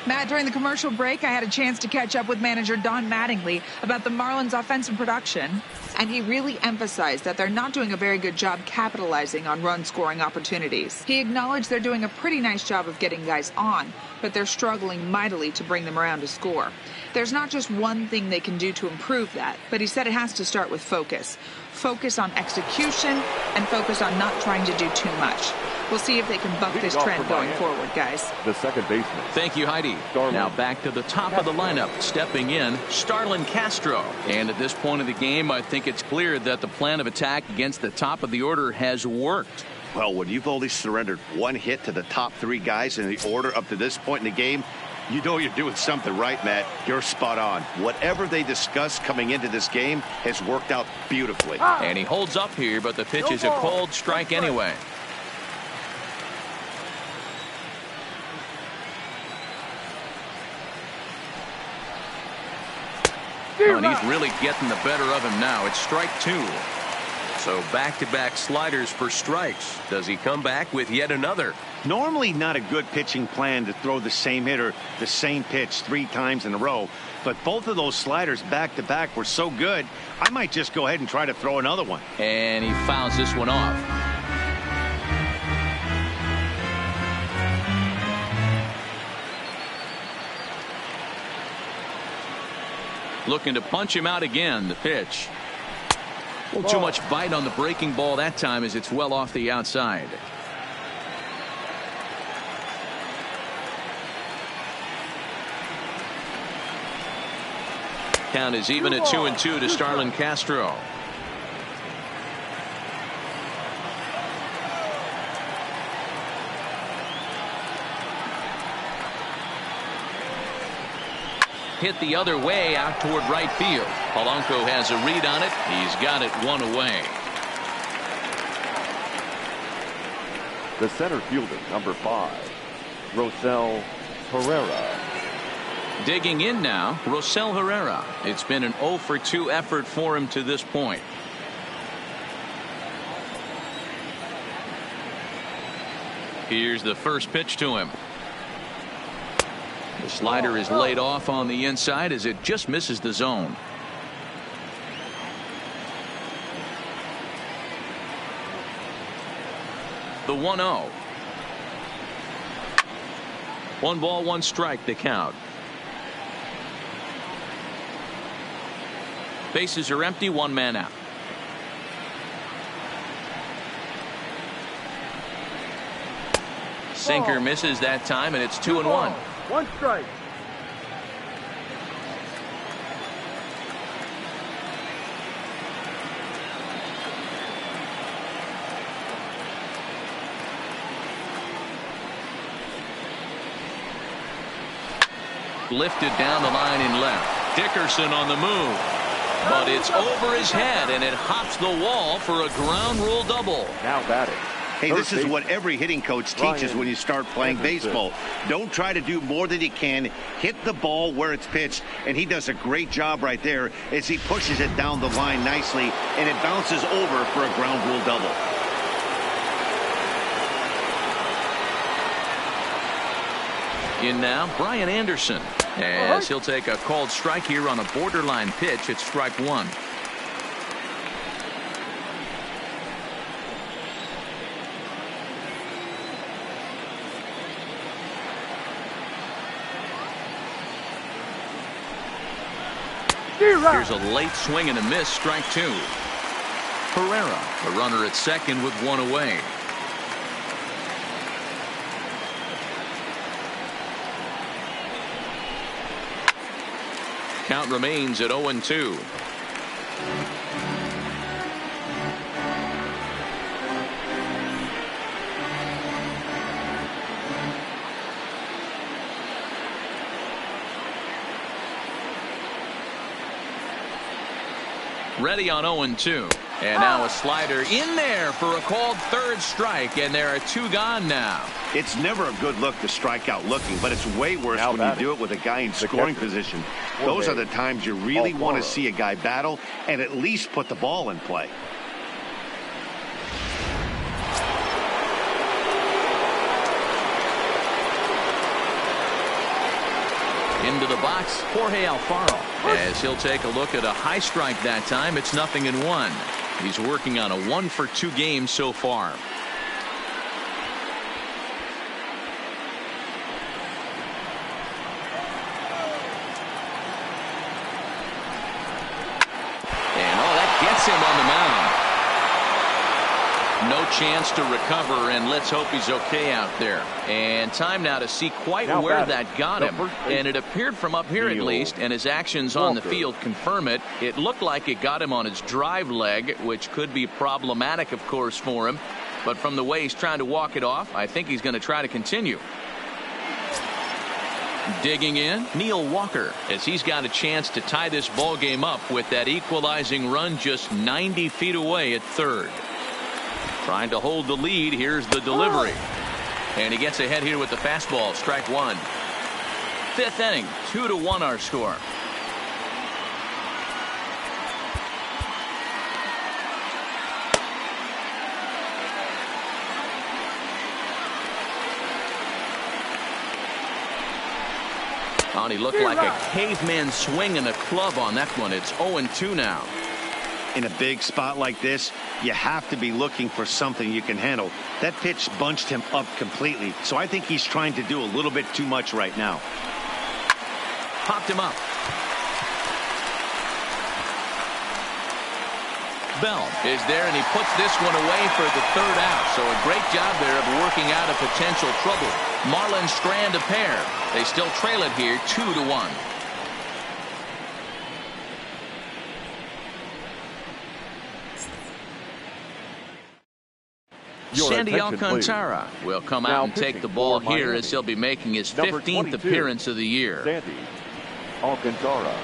F: Matt, during the commercial break, I had a chance to catch up with manager Don Mattingly about the Marlins' offensive production, and he really emphasized that they're not doing a very good job capitalizing on run-scoring opportunities. He acknowledged they're doing a pretty nice job of getting guys on, but they're struggling mightily to bring them around to score. There's not just one thing they can do to improve that, but he said it has to start with focus. Focus on execution and focus on not trying to do too much. We'll see if they can buck this trend going forward, guys.
E: The second baseman.
A: Thank you, Heidi. Now back to the top of the lineup. Stepping in, Starlin Castro. And at this point of the game, I think it's clear that the plan of attack against the top of the order has worked.
B: Well, when you've only surrendered 1 hit to the top 3 guys in the order up to this point in the game, you know you're doing something right, Matt. You're spot on. Whatever they discussed coming into this game has worked out beautifully.
A: And he holds up here, but the pitch is a cold strike anyway. And he's really getting the better of him now. It's strike 2. So back-to-back sliders for strikes. Does he come back with yet another?
B: Normally not a good pitching plan to throw the same hitter the same pitch 3 times in a row, but both of those sliders back-to-back were so good, I might just go ahead and try to throw another one.
A: And he fouls this one off. Looking to punch him out again. The pitch. A little too much bite on the breaking ball that time as it's well off the outside. Count is even at 2-2 to Starlin Castro. Hit the other way out toward right field. Polanco has a read on it. He's got it 1 away.
E: The center fielder, number 5, Rosell Herrera.
A: Digging in now, Rosell Herrera. It's been an 0-for-2 effort for him to this point. Here's the first pitch to him. The slider is laid off on the inside as it just misses the zone. The 1-0. 1 ball, 1 strike, the count. Bases are empty, 1 man out. Sinker misses that time, and it's 2-1.
D: 1 strike.
A: Lifted down the line in left. Dickerson on the move. But it's over his head, and it hops the wall for a ground rule double.
E: Now batting.
B: Hey, this is what every hitting coach teaches when you start playing baseball. Don't try to do more than you can. Hit the ball where it's pitched, and he does a great job right there as he pushes it down the line nicely, and it bounces over for a ground rule double.
A: In now, Brian Anderson, as he'll take a called strike here on a borderline pitch at strike one. Here's a late swing and a miss, strike two. Herrera, the runner at second with one away. Count remains at 0-2. Ready on 0-2. And now a slider in there for a called third strike, and there are two gone now.
B: It's never a good look to strike out looking, but it's way worse when you do it with a guy in scoring position. Those are the times you really want to see a guy battle and at least put the ball in play.
A: Into the box, Jorge Alfaro, as he'll take a look at a high strike that time. It's 0-1. He's working on a 1-for-2 game so far. And that gets him on the mound. No chance to recover, and let's hope he's okay out there. And time now to see quite where that got him. And it appeared from up here at least, and his actions on the field confirm it. It looked like it got him on his drive leg, which could be problematic, of course, for him. But from the way he's trying to walk it off, I think he's going to try to continue. Digging in, Neil Walker, as he's got a chance to tie this ball game up with that equalizing run just 90 feet away at third. Trying to hold the lead. Here's the delivery. And he gets ahead here with the fastball. Strike one. Fifth inning. 2-1 our score. And he looked like a caveman swinging a club on that one. It's 0-2 now.
B: In a big spot like this, you have to be looking for something you can handle. That pitch bunched him up completely, so I think he's trying to do a little bit too much right now.
A: Popped him up. Bell is there, and he puts this one away for the third out. So a great job there of working out a potential trouble. Marlins strand a pair. They still trail it here 2-1. Sandy Alcantara will come out and take the ball here as he'll be making his 15th appearance of the year.
E: Sandy Alcantara.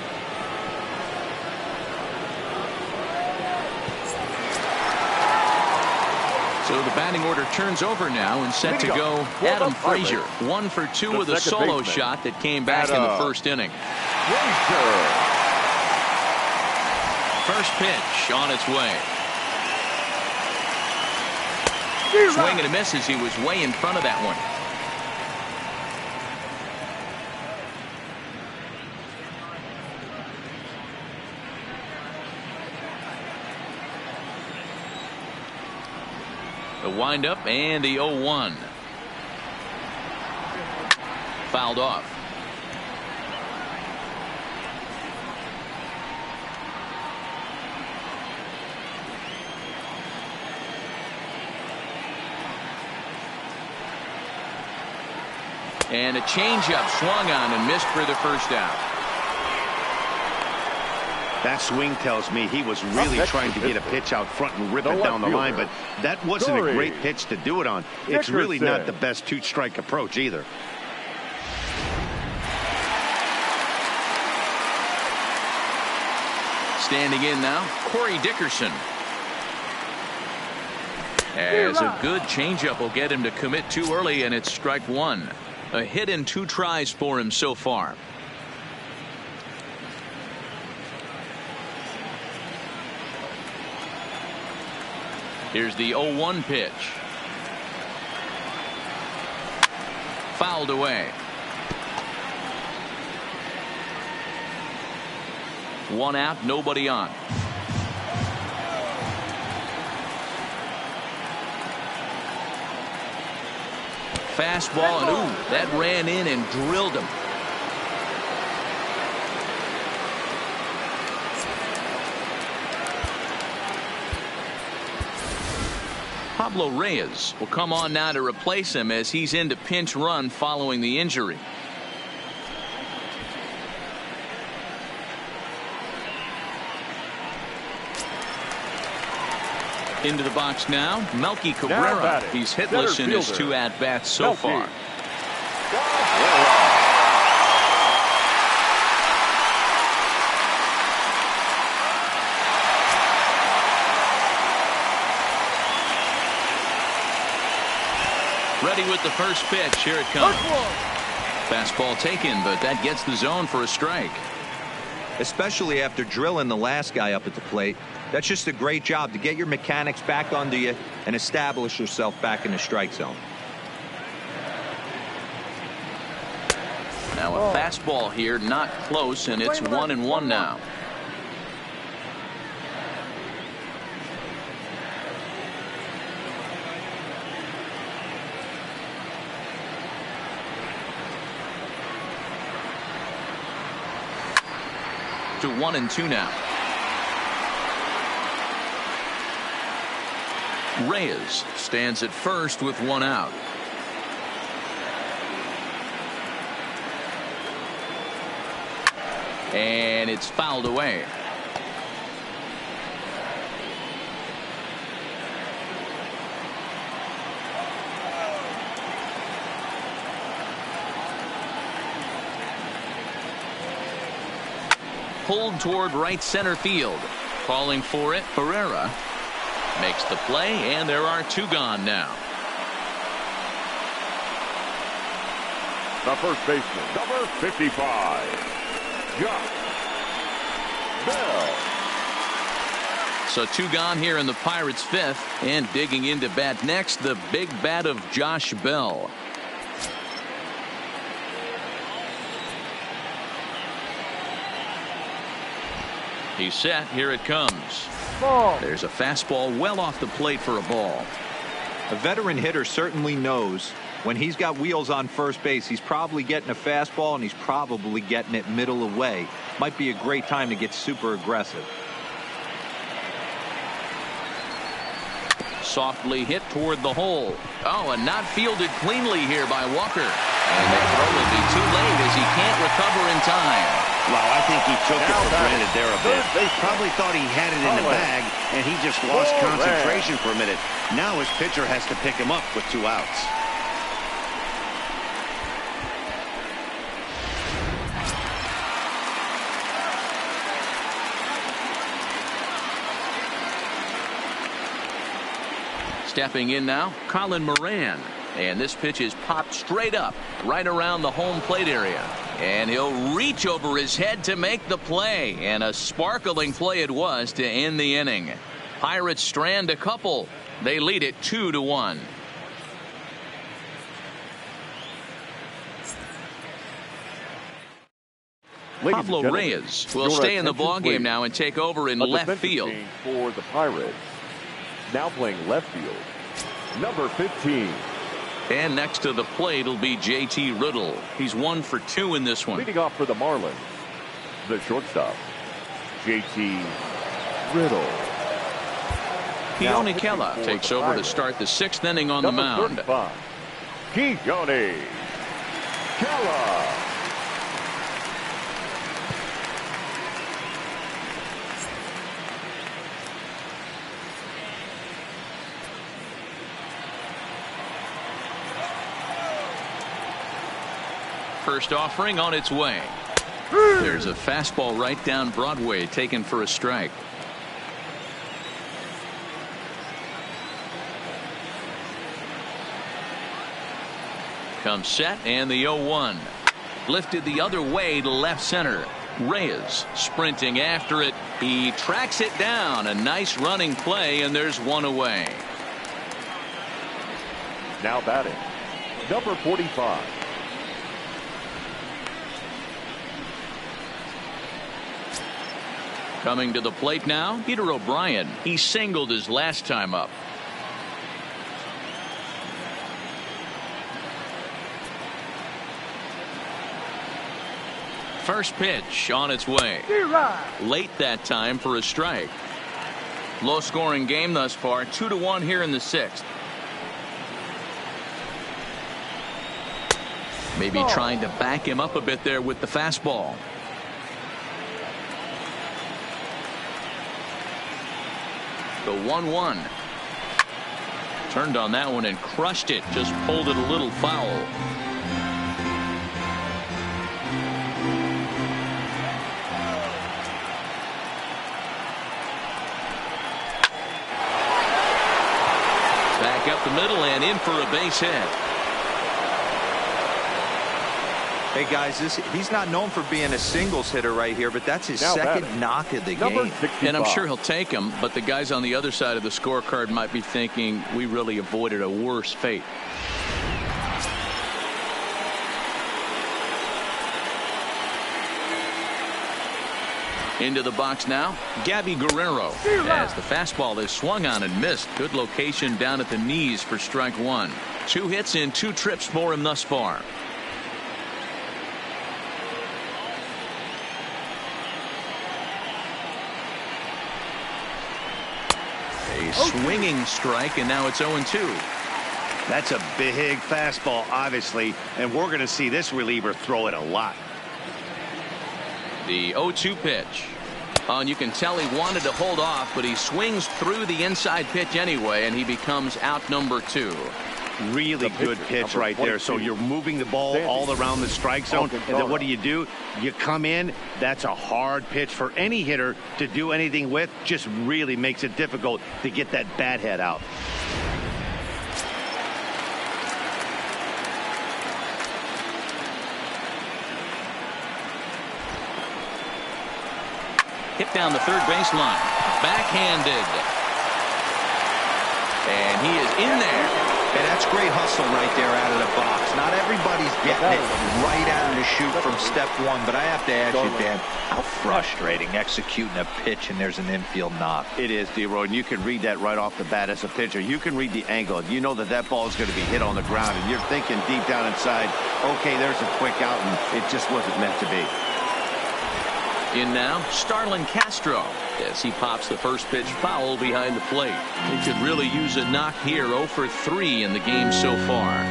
A: So the batting order turns over now and set to go Adam Frazier. 1 for 2 with a solo shot that came back in the first inning. First pitch on its way. Swing and a miss as he was way in front of that one. The windup and the 0-1. Fouled off. And a changeup swung on and missed for the first out.
B: That swing tells me he was really trying to get a pitch out front and rip it down the line, but that wasn't a great pitch to do it on. It's really not the best two-strike approach either.
A: Standing in now, Corey Dickerson. As a good changeup will get him to commit too early, and it's strike one. A hit in 2 tries for him so far. Here's the 0-1 pitch. Fouled away. 1 out, nobody on. Fastball, and ooh, that ran in and drilled him. Pablo Reyes will come on now to replace him as he's into pinch run following the injury. Into the box now, Melky Cabrera. He's hitless in his 2 at-bats so far. Ready with the first pitch. Here it comes. Fastball taken, but that gets the zone for a strike.
C: Especially after drilling the last guy up at the plate. That's just a great job to get your mechanics back under you and establish yourself back in the strike zone.
A: Now a fastball here, not close, and it's 1-1 now. To 1-2 now. Reyes stands at first with 1 out. And it's fouled away. Pulled toward right center field. Calling for it, Pereira makes the play, and there are 2 gone now.
E: The first baseman, number 55, Josh Bell.
A: So 2 gone here in the Pirates' 5th, and digging into bat next, the big bat of Josh Bell. He's set. Here it comes.
D: Ball.
A: There's a fastball well off the plate for a ball.
C: A veteran hitter certainly knows when he's got wheels on first base, he's probably getting a fastball and he's probably getting it middle away. Might be a great time to get super aggressive.
A: Softly hit toward the hole. Oh, and not fielded cleanly here by Walker. And that throw will be too late as he can't recover in time.
B: Wow, I think he took it for granted there a bit. Probably thought he had it in the bag, and he just lost concentration for a minute. Now his pitcher has to pick him up with 2 outs.
A: Stepping in now, Colin Moran. And this pitch is popped straight up, right around the home plate area. And he'll reach over his head to make the play. And a sparkling play it was to end the inning. Pirates strand a couple. They lead it 2-1. Pablo Reyes will stay in the ballgame now and take over in left field.
E: For the Pirates. Now playing left field, number 15.
A: And next to the plate will be J.T. Riddle. He's 1 for 2 in this one.
E: Leading off for the Marlins, the shortstop, J.T. Riddle.
A: Keone Kela takes over to start the 6th inning on the mound.
E: Keone Kela.
A: First offering on its way. There's a fastball right down Broadway taken for a strike. Comes set and the 0-1. Lifted the other way to left center. Reyes sprinting after it. He tracks it down. A nice running play, and there's one away.
E: Now batting, number 45.
A: Coming to the plate now, Peter O'Brien. He singled his last time up. First pitch on its way. Late that time for a strike. Low scoring game thus far. 2-1 here in the 6th. Maybe trying to back him up a bit there with the fastball. The 1-1. Turned on that one and crushed it. Just pulled it a little foul. Back up the middle and in for a base hit.
C: Hey guys, he's not known for being a singles hitter right here, but that's his second knock of the game.
A: And I'm sure he'll take him, but the guys on the other side of the scorecard might be thinking we really avoided a worse fate. Into the box now, Gabby Guerrero. As the fastball is swung on and missed. Good location down at the knees for strike one. 2 hits in 2 trips for him thus far. A swinging strike, and now it's 0-2.
B: That's a big fastball, obviously, and we're going to see this reliever throw it a lot.
A: The 0-2 pitch. Oh, and you can tell he wanted to hold off, but he swings through the inside pitch anyway, and he becomes out number 2.
B: Really good pitch right there. So you're moving the ball all around the strike zone, and then what do? You come in. That's a hard pitch for any hitter to do anything with. Just really makes it difficult to get that bat head out.
A: Hit down the third baseline. Backhanded. And he is in there.
C: And that's great hustle right there out of the box. Not everybody's getting it right out of the chute from step one, but I have to ask you, Dan, how frustrating executing a pitch and there's an infield knock.
B: It is, D-Roy, and you can read that right off the bat as a pitcher. You can read the angle. You know that that ball is going to be hit on the ground, and you're thinking deep down inside, okay, there's a quick out, and it just wasn't meant to be.
A: In now, Starlin Castro, as he pops the first pitch foul behind the plate. He could really use a knock here. 0 for 3 in the game so far.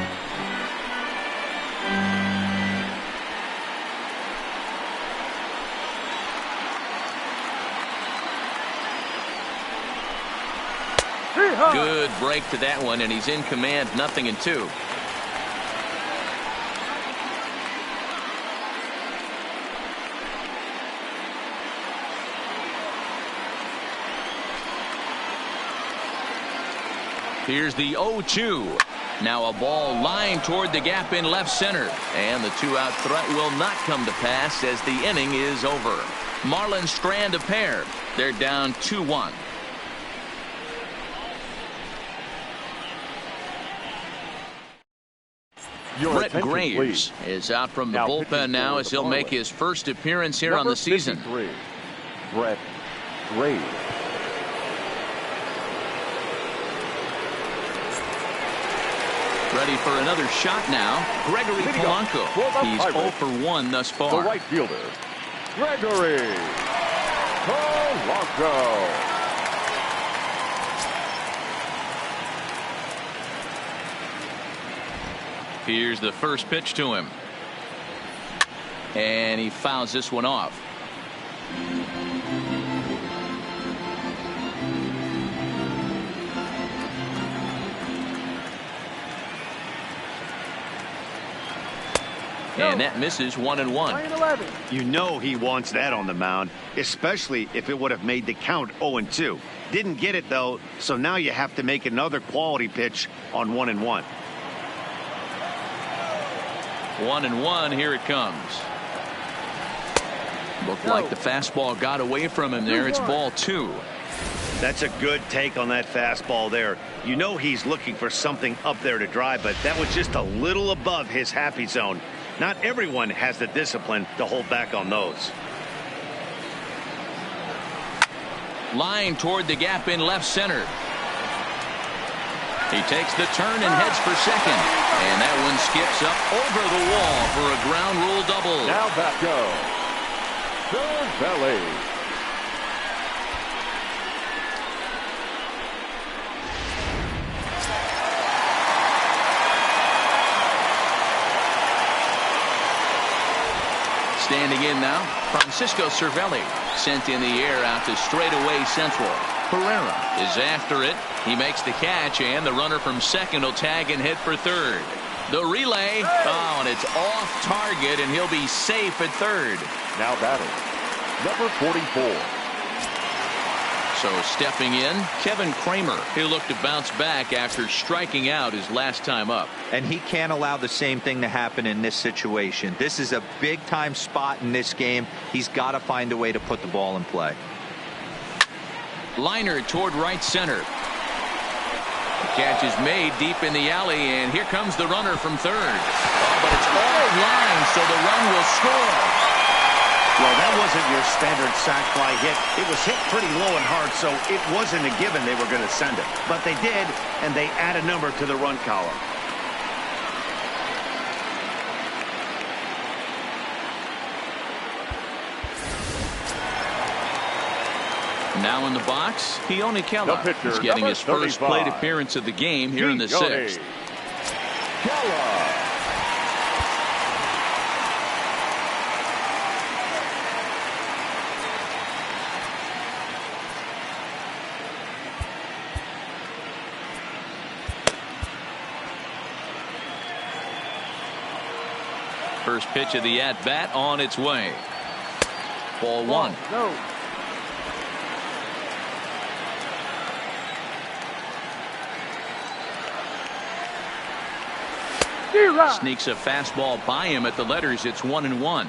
A: Good break to that one, and he's in command. 0-2. Here's the 0-2. Now a ball lined toward the gap in left center. And the 2-out threat will not come to pass as the inning is over. Marlins strand a pair. They're down 2-1. Brett Graves is out from the bullpen now as he'll make his first appearance here on the season.
E: 53, Brett Graves.
A: Ready for another shot now. Gregory Polanco. He's 0 for 1 thus far.
E: The right fielder, Gregory Polanco.
A: Here's the first pitch to him. And he fouls this one off. And that misses 1-1.
D: Line 11.
B: You know he wants that on the mound, especially if it would have made the count 0-2. Didn't get it, though, so now you have to make another quality pitch on 1-1.
A: 1-1, here it comes. Looked like the fastball got away from him there. It's ball 2.
B: That's a good take on that fastball there. You know he's looking for something up there to drive, but that was just a little above his happy zone. Not everyone has the discipline to hold back on those.
A: Line toward the gap in left center. He takes the turn and heads for second. And that one skips up over the wall for a ground rule double.
E: Now back go. Cervelli.
A: Standing in now, Francisco Cervelli sent in the air out to straightaway central. Herrera is after it. He makes the catch, and the runner from second will tag and head for third. The relay, and it's off target, and he'll be safe at third.
E: Now batting, number 44.
A: So stepping in, Kevin Kramer. He'll look to bounce back after striking out his last time up.
C: And he can't allow the same thing to happen in this situation. This is a big-time spot in this game. He's got to find a way to put the ball in play.
A: Liner toward right center. The catch is made deep in the alley, and here comes the runner from third. Oh, but it's all line, so the run will score.
B: Well, that wasn't your standard sac fly hit. It was hit pretty low and hard, so it wasn't a given they were going to send it. But they did, and they add a number to the run column.
A: Now in the box, Keone Keller. He's getting his first
E: 35.
A: plate appearance of the game here in the sixth.
E: Keller.
A: First pitch of the at-bat on its way. Ball 1.
D: No.
A: Sneaks a fastball by him at the letters. It's 1-1.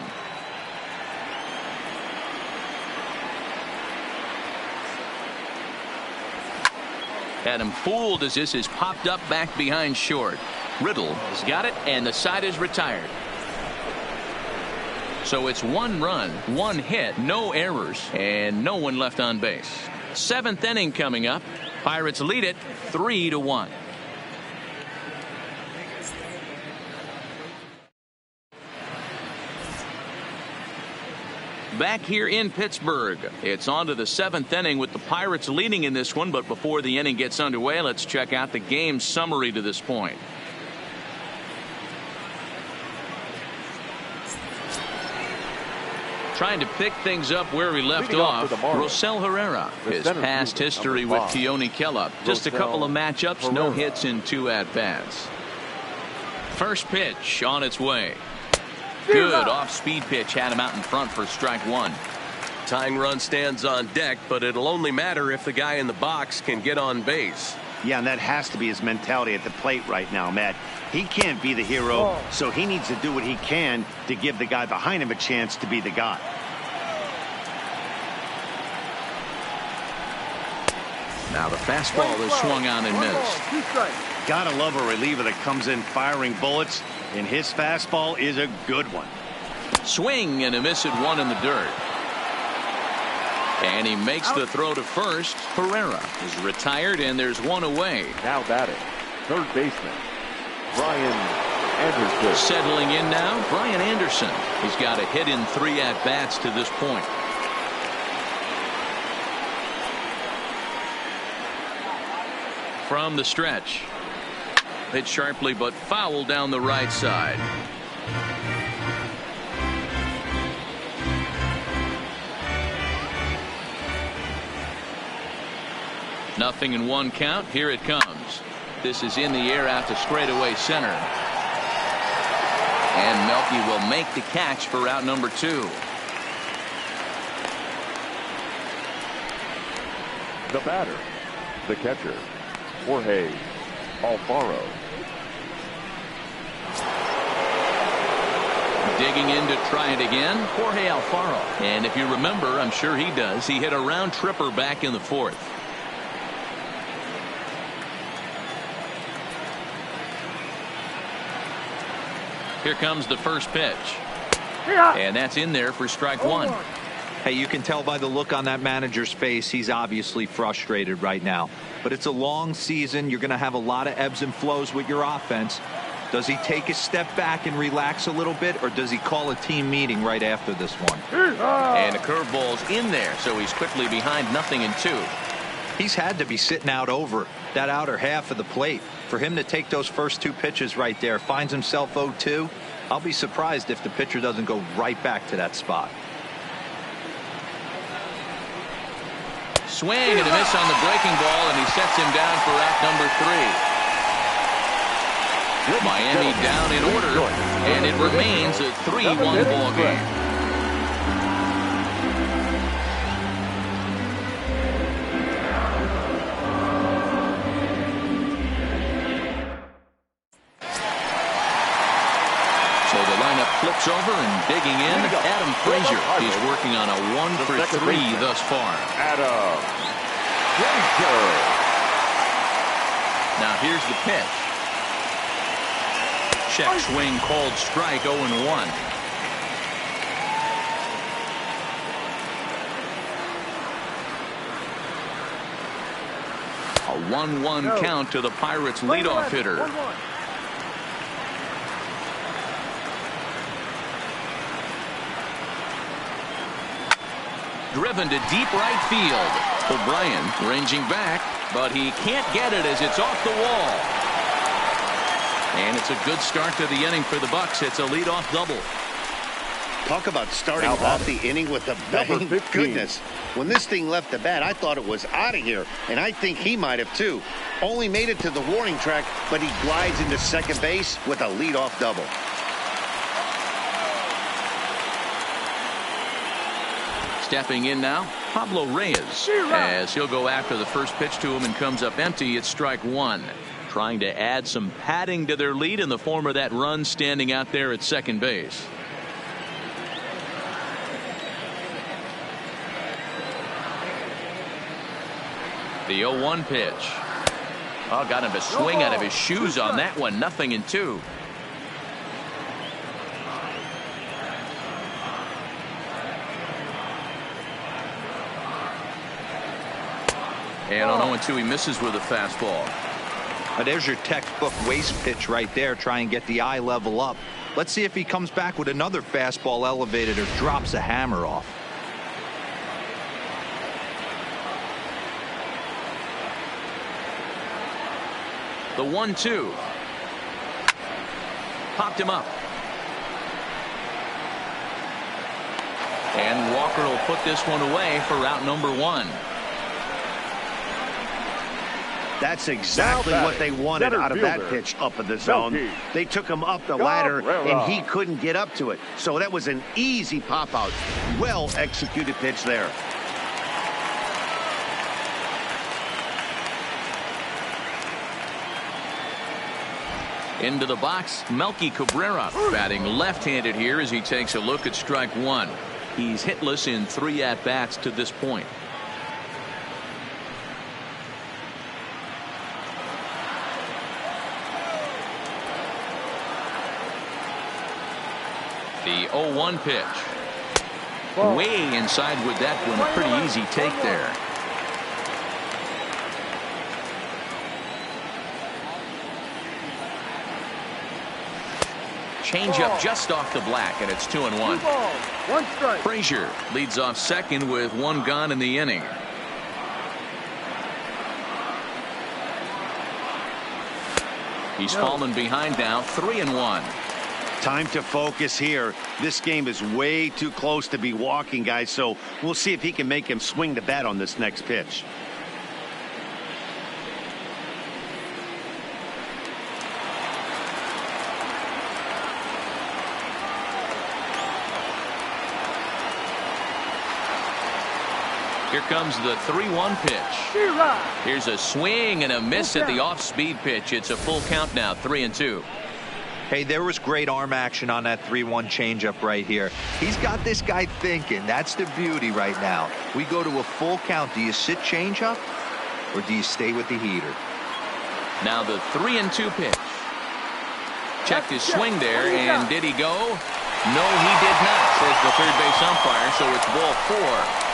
A: Had him fooled as this is popped up back behind short. Riddle has got it, and the side is retired. So it's 1 run, 1 hit, no errors, and no one left on base. 7th inning coming up. Pirates lead it 3-1. Back here in Pittsburgh, it's on to the 7th inning with the Pirates leading in this one. But before the inning gets underway, let's check out the game summary to this point. Trying to pick things up where we left off, Rosell Herrera. His past history with Keone Keller. Just a couple of matchups, no hits in 2 at-bats. First pitch on its way. Good off-speed pitch, had him out in front for strike 1.
G: Tying run stands on deck, but it'll only matter if the guy in the box can get on base.
B: Yeah, and that has to be his mentality at the plate right now, Matt. He can't be the hero, so he needs to do what he can to give the guy behind him a chance to be the guy.
A: Now the fastball is swung on and missed.
B: Gotta love a reliever that comes in firing bullets, and his fastball is a good one.
A: Swing and a miss at 1 in the dirt. And he makes the throw to first. Herrera is retired, and there's 1 away.
E: Now batting, third baseman, Brian Anderson.
A: Settling in now, Brian Anderson. He's got a hit in 3 at-bats to this point. From the stretch. Hit sharply but foul down the right side. Nothing in 1 count. Here it comes. This is in the air out to straightaway center. And Melky will make the catch for out number 2.
E: The batter, the catcher, Jorge Alfaro.
A: Digging in to try it again, Jorge Alfaro. And if you remember, I'm sure he does, he hit a round tripper back in the 4th. Here comes the first pitch. And that's in there for strike 1.
C: Hey, you can tell by the look on that manager's face, he's obviously frustrated right now. But it's a long season. You're going to have a lot of ebbs and flows with your offense. Does he take a step back and relax a little bit, or does he call a team meeting right after this one?
A: And a curveball's in there, so he's quickly behind 0-2.
C: He's had to be sitting out over that outer half of the plate. For him to take those first 2 pitches right there, finds himself 0-2. I'll be surprised if the pitcher doesn't go right back to that spot.
A: Swing and a miss on the breaking ball, and he sets him down for out number 3. Miami down in order, and it remains a 3-1 ball game. So the lineup flips over, and digging in, Adam Frazier. He's working on a 1-for-3 thus far.
E: Adam Frazier.
A: Now here's the pitch. Check swing called strike, 0-1. A 1-1 count to the Pirates leadoff hitter. Driven to deep right field. O'Brien ranging back, but he can't get it as it's off the wall. And it's a good start to the inning for the Bucks. It's a leadoff double.
B: Talk about starting off the inning with a bang. Goodness. When this thing left the bat, I thought it was out of here. And I think he might have too. Only made it to the warning track, but he glides into second base with a leadoff double.
A: Stepping in now, Pablo Reyes, as he'll go after the first pitch to him and comes up empty. It's strike 1. Trying to add some padding to their lead in the form of that run standing out there at second base. The 0-1 pitch. Oh, got him to swing out of his shoes on that one. 0-2. And on 0-2, he misses with a fastball.
C: There's your textbook waste pitch right there. Try and get the eye level up. Let's see if he comes back with another fastball elevated or drops a hammer off.
A: The 1-2. Popped him up. And Walker will put this one away for out number 1.
B: That's exactly what they wanted out of that pitch up in the zone. They took him up the ladder, and he couldn't get up to it. So that was an easy pop-out. Well-executed pitch there.
A: Into the box, Melky Cabrera batting left-handed here as he takes a look at strike 1. He's hitless in 3 at-bats to this point. The 0-1 pitch. Way inside with that one. A pretty easy take there. Change up just off the black, and it's 2-1.
D: 1 strike.
A: Frazier leads off second with 1 gone in the inning. He's fallen behind now, 3-1.
B: Time to focus here. This game is way too close to be walking, guys, so we'll see if he can make him swing the bat on this next pitch.
A: Here comes the 3-1 pitch. Here's a swing and a miss at the off-speed pitch. It's a full count now, 3-2.
C: Hey, there was great arm action on that 3-1 changeup right here. He's got this guy thinking. That's the beauty right now. We go to a full count. Do you sit changeup or do you stay with the heater?
A: Now the 3-2 pitch. Checked his swing there, and did he go? No, he did not, says the third base umpire, so it's ball 4.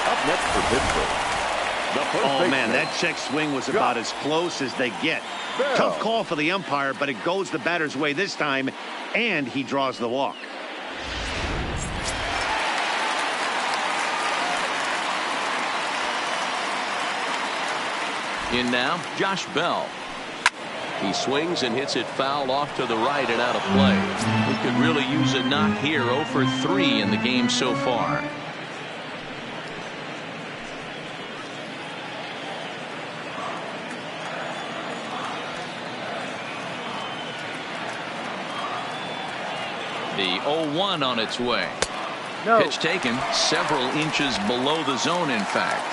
E: Up next for Pittsburgh.
B: Oh, man, that check swing was about as close as they get. Tough call for the umpire, but it goes the batter's way this time, and he draws the walk.
A: In now, Josh Bell. He swings and hits it foul off to the right and out of play. He could really use a knock here. 0 for 3 in the game so far. The 0-1 on its way.
D: No.
A: Pitch taken several inches below the zone, in fact.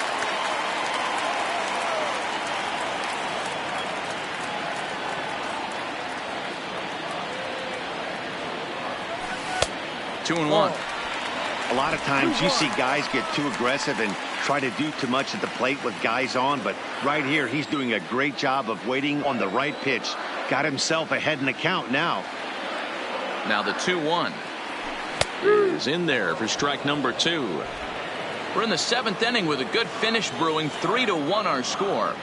A: Two and one.
B: A lot of times you see guys get too aggressive and try to do too much at the plate with guys on, but right here he's doing a great job of waiting on the right pitch. Got himself ahead in the count now.
A: Now the 2-1 is in there for strike number 2. We're in the 7th inning with a good finish brewing. 3-1 our score.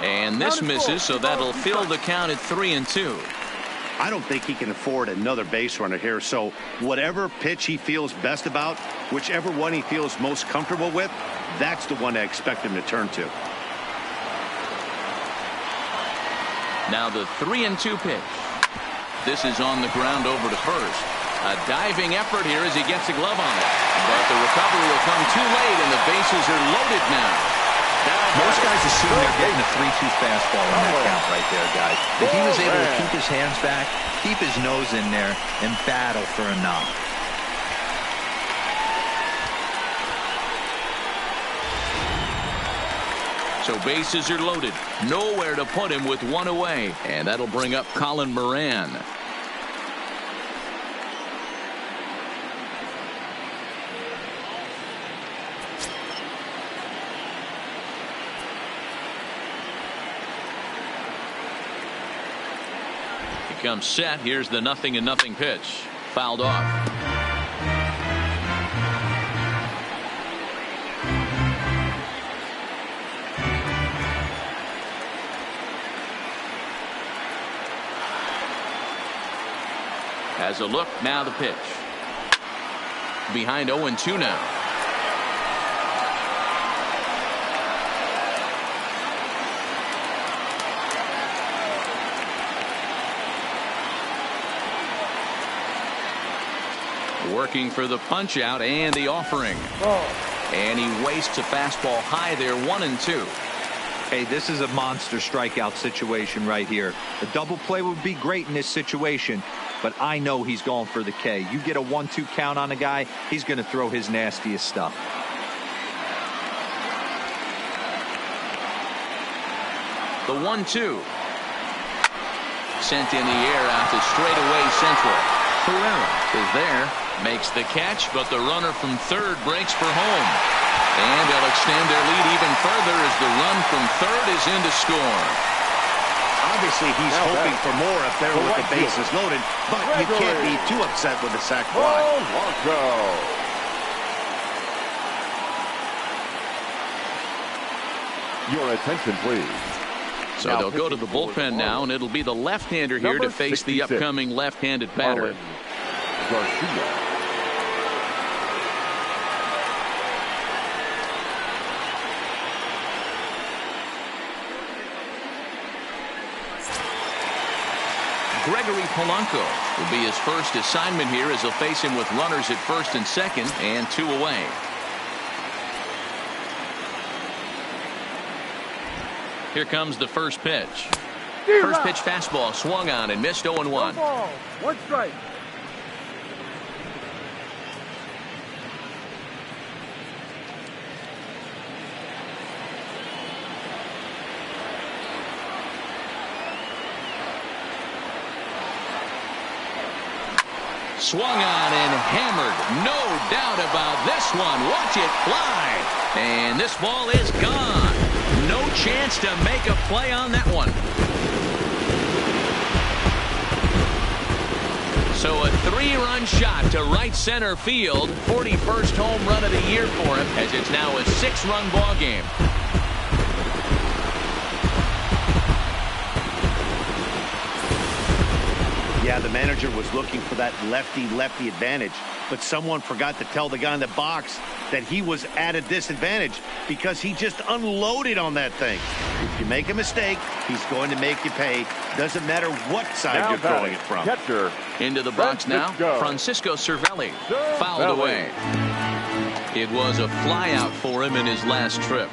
A: And this misses, so that'll fill the count at 3-2.
B: I don't think he can afford another base runner here, so whatever pitch he feels best about, whichever one he feels most comfortable with, that's the one I expect him to turn to.
A: Now the 3-2 pitch. This is on the ground over to first. A diving effort here as he gets a glove on it. But the recovery will come too late, and the bases are loaded now.
C: Most guys assume they're getting a 3-2 fastball in that count right there, guys. But he was able to keep his hands back, keep his nose in there, and battle for a knock.
A: So bases are loaded. Nowhere to put him with one away. And that'll bring up Colin Moran. He comes set. Here's the 0-0 pitch. Fouled off. Has a look, now the pitch. Behind 0-2 now. Working for the punch out and the offering. And he wastes a fastball high there, 1-2.
C: Hey, this is a monster strikeout situation right here. A double play would be great in this situation, but I know he's going for the K. You get a 1-2 count on a guy, he's going to throw his nastiest stuff.
A: The 1-2. Sent in the air out to straightaway central. Herrera is there, makes the catch, but the runner from third breaks for home. And they'll extend their lead even further as the run from third is in to score.
B: Obviously, he's hoping for more up there with the bases loaded, but you can't be too upset with the sac fly.
E: Your attention, please.
A: So they'll go to the bullpen now, and it'll be the left-hander here to face the upcoming left-handed batter.
E: Garcia.
A: Gregory Polanco will be his first assignment here as he'll face him with runners at first and second and 2 away. Here comes the first pitch. First pitch fastball swung on and missed. 0-1.
D: 1 ball, 1 strike.
A: Swung on and hammered. No doubt about this one. Watch it fly. And this ball is gone. No chance to make a play on that one. So a 3-run shot to right center field. 41st home run of the year for him, as it's now a 6-run ball game.
B: Yeah, the manager was looking for that lefty-lefty advantage, but someone forgot to tell the guy in the box that he was at a disadvantage because he just unloaded on that thing. If you make a mistake, he's going to make you pay. Doesn't matter what side
E: Now
B: you're throwing it from.
E: Catcher.
A: Into the box now, Francisco Cervelli. Fouled away. It was a flyout for him in his last trip.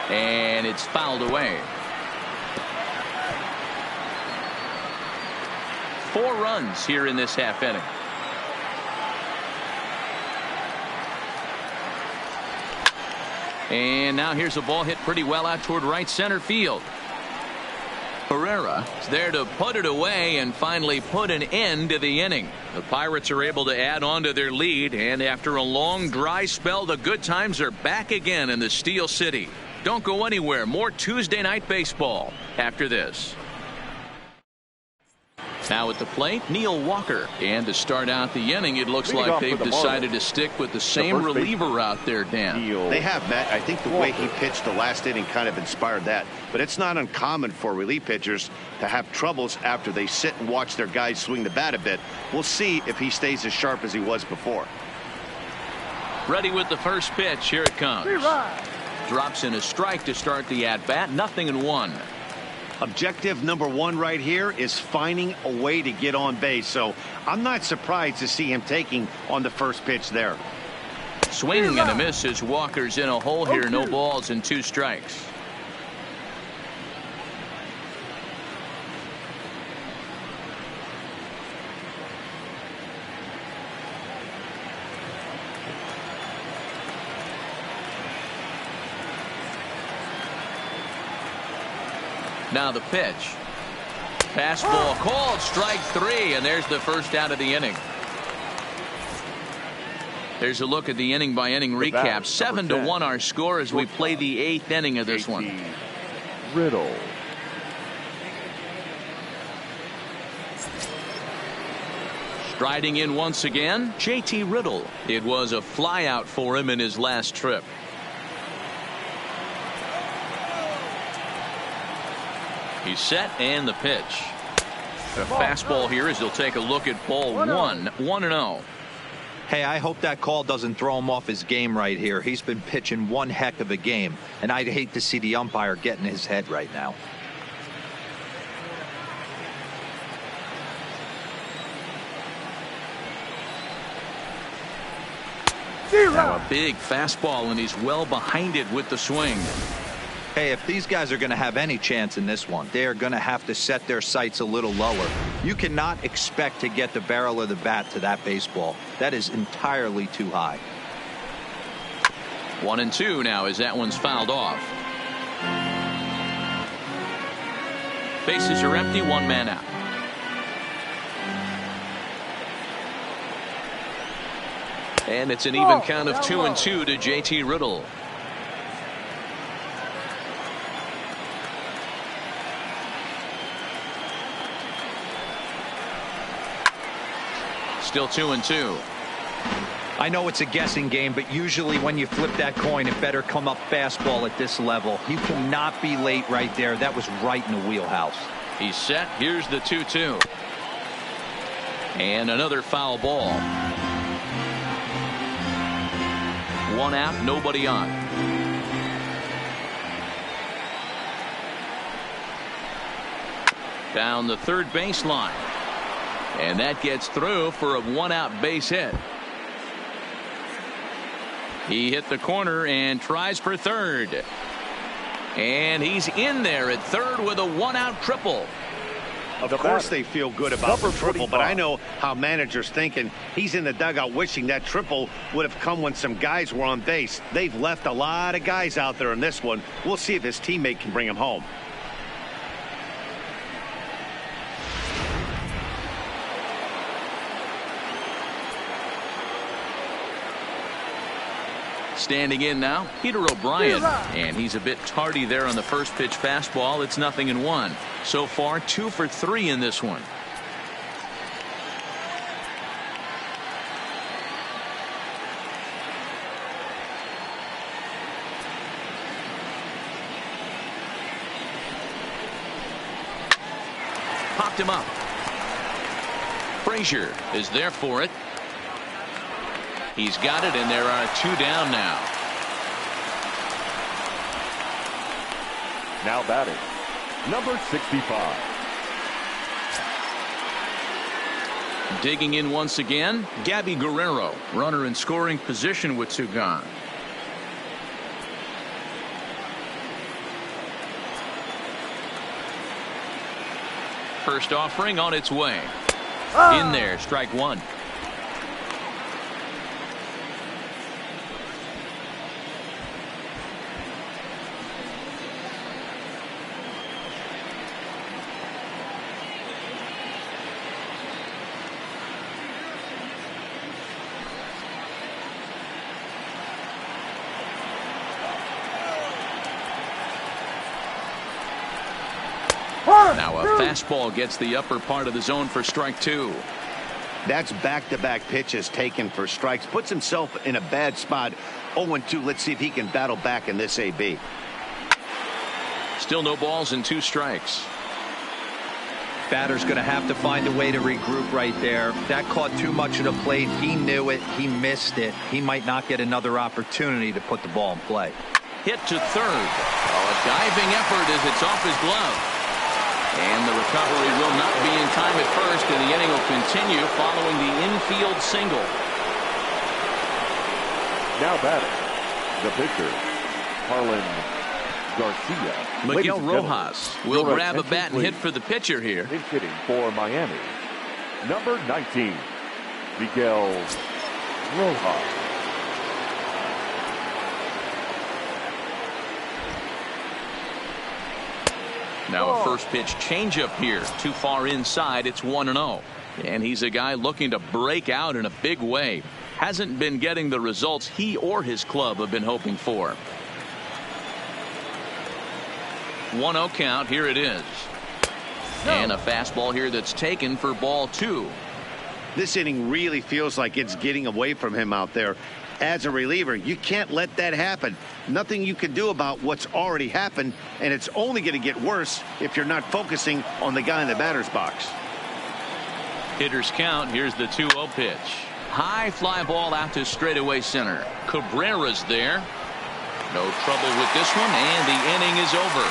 A: And it's fouled away. 4 runs here in this half inning. And now here's a ball hit pretty well out toward right center field. Pereira is there to put it away and finally put an end to the inning. The Pirates are able to add on to their lead, and after a long dry spell, the good times are back again in the Steel City. Don't go anywhere. More Tuesday night baseball after this. Now at the plate, Neil Walker. And to start out the inning, it looks like they've decided to stick with the same reliever out there, Dan.
B: They have, Matt. I think the way he pitched the last inning kind of inspired that. But it's not uncommon for relief pitchers to have troubles after they sit and watch their guys swing the bat a bit. We'll see if he stays as sharp as he was before.
A: Ready with the first pitch. Here it comes. Drops in a strike to start the at-bat. 0-1.
B: Objective number 1 right here is finding a way to get on base. So I'm not surprised to see him taking on the first pitch there.
A: Swinging and a miss as Walker's in a hole here. No balls and 2 strikes. Now the pitch. Fastball called, strike 3, and there's the first out of the inning. There's a look at the inning by inning recap. 7-1 our score as we play the 8th inning of this one.
E: Riddle.
A: Striding in once again, JT Riddle. It was a flyout for him in his last trip. He's set, and the pitch. A fastball here as he'll take a look at ball 1. 1-0.
C: Hey, I hope that call doesn't throw him off his game right here. He's been pitching one heck of a game, and I'd hate to see the umpire get in his head right now.
A: Now a big fastball, and he's well behind it with the swing.
C: Hey, if these guys are going to have any chance in this one, they are going to have to set their sights a little lower. You cannot expect to get the barrel of the bat to that baseball. That is entirely too high.
A: 1-2 now as that one's fouled off. Bases are empty, 1 man out. And it's an even count of 2-2 to JT Riddle. Still 2-2.
C: I know it's a guessing game, but usually when you flip that coin, it better come up fastball at this level. You cannot be late right there. That was right in the wheelhouse.
A: He's set. Here's the 2-2. And another foul ball. 1 out, nobody on. Down the third baseline. And that gets through for a 1-out base hit. He hit the corner and tries for third. And he's in there at third with a 1-out triple.
B: Of course they feel good about the triple, but I know how managers thinking. He's in the dugout wishing that triple would have come when some guys were on base. They've left a lot of guys out there in this one. We'll see if his teammate can bring him home.
A: Standing in now, Peter O'Brien, and he's a bit tardy there on the first pitch fastball. It's 0-1. So far, 2 for 3 in this one. Popped him up. Frazier is there for it. He's got it, and there are 2 down now.
E: Now batting, number 65.
A: Digging in once again, Gabby Guerrero, runner in scoring position with 2 gone. First offering on its way. In there, strike 1. Now a fastball gets the upper part of the zone for strike 2.
B: That's back-to-back pitches taken for strikes. Puts himself in a bad spot. 0-2. Let's see if he can battle back in this AB.
A: Still no balls and 2 strikes.
C: Batter's going to have to find a way to regroup right there. That caught too much of the plate. He knew it. He missed it. He might not get another opportunity to put the ball in play.
A: Hit to third. Oh, a diving effort as it's off his glove. And the recovery will not be in time at first, and the inning will continue following the infield single.
E: Now batting, the pitcher, Marlins Garcia.
A: Miguel Rojas will grab a bat and hit for the pitcher here.
E: Pinch hitting for Miami, number 19, Miguel Rojas.
A: Now a first pitch changeup here. Too far inside. It's 1-0. And he's a guy looking to break out in a big way. Hasn't been getting the results he or his club have been hoping for. 1-0 count. Here it is. And a fastball here that's taken for ball 2.
B: This inning really feels like it's getting away from him out there. As a reliever, you can't let that happen. Nothing you can do about what's already happened, and it's only going to get worse if you're not focusing on the guy in the batter's box.
A: Hitters count. Here's the 2-0 pitch. High fly ball out to straightaway center. Cabrera's there. No trouble with this one, and the inning is over.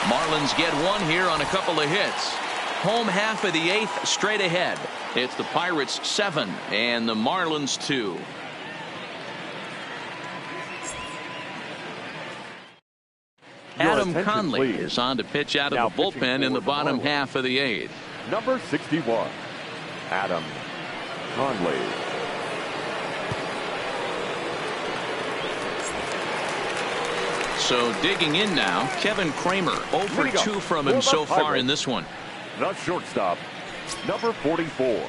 A: Marlins get 1 here on a couple of hits. Home half of the 8th, straight ahead. It's the Pirates 7 and the Marlins 2. Adam Conley is on to pitch out of the bullpen in the bottom half of the 8th.
E: Number 61, Adam Conley.
A: So digging in now, Kevin Kramer. 0 for 2 from him so far in this one.
E: The shortstop, number 44.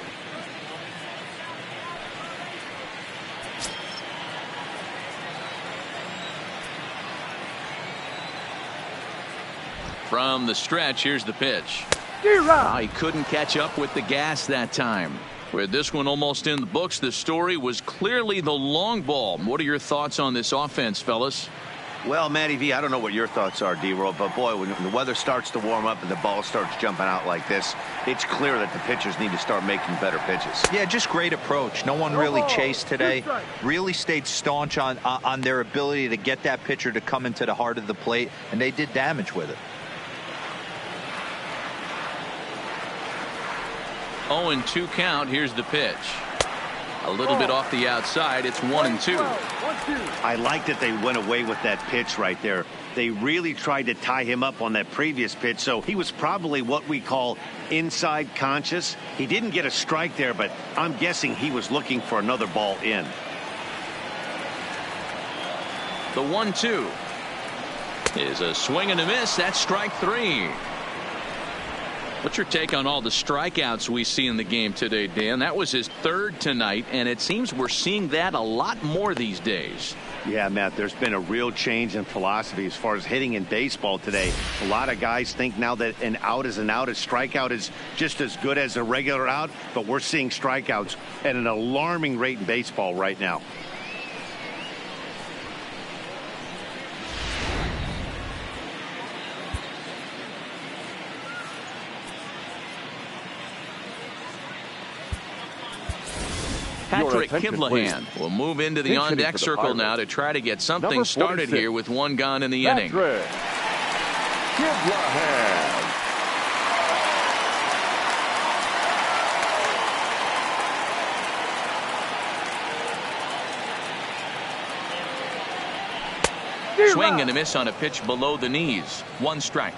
A: From the stretch, here's the pitch. He couldn't catch up with the gas that time. With this one almost in the books, the story was clearly the long ball. What are your thoughts on this offense, fellas?
B: Well, Matty V, I don't know what your thoughts are, D-Roll, but boy, when the weather starts to warm up and the ball starts jumping out like this, it's clear that the pitchers need to start making better pitches.
C: Yeah, just great approach. No one really chased today. Really stayed staunch on their ability to get that pitcher to come into the heart of the plate, and they did damage with it.
A: 0-2 count. Here's the pitch. A little bit off the outside. It's 1-2.
B: I like that they went away with that pitch right there. They really tried to tie him up on that previous pitch, so he was probably what we call inside conscious. He didn't get a strike there, but I'm guessing he was looking for another ball in.
A: The 1-2 is a swing and a miss. That's strike 3. What's your take on all the strikeouts we see in the game today, Dan? That was his 3rd tonight, and it seems we're seeing that a lot more these days.
B: Yeah, Matt, there's been a real change in philosophy as far as hitting in baseball today. A lot of guys think now that an out is an out. A strikeout is just as good as a regular out, but we're seeing strikeouts at an alarming rate in baseball right now.
A: Patrick Kivlahan will move into the on-deck circle now to try to get something started here with 1 gone in the inning.
E: Kivlahan.
A: Swing and a miss on a pitch below the knees. 1 strike.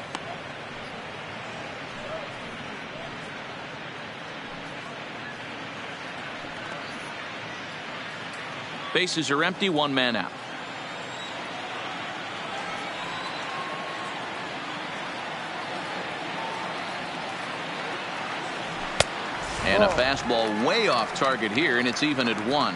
A: Bases are empty. 1 man out. And a fastball way off target here, and it's even at 1.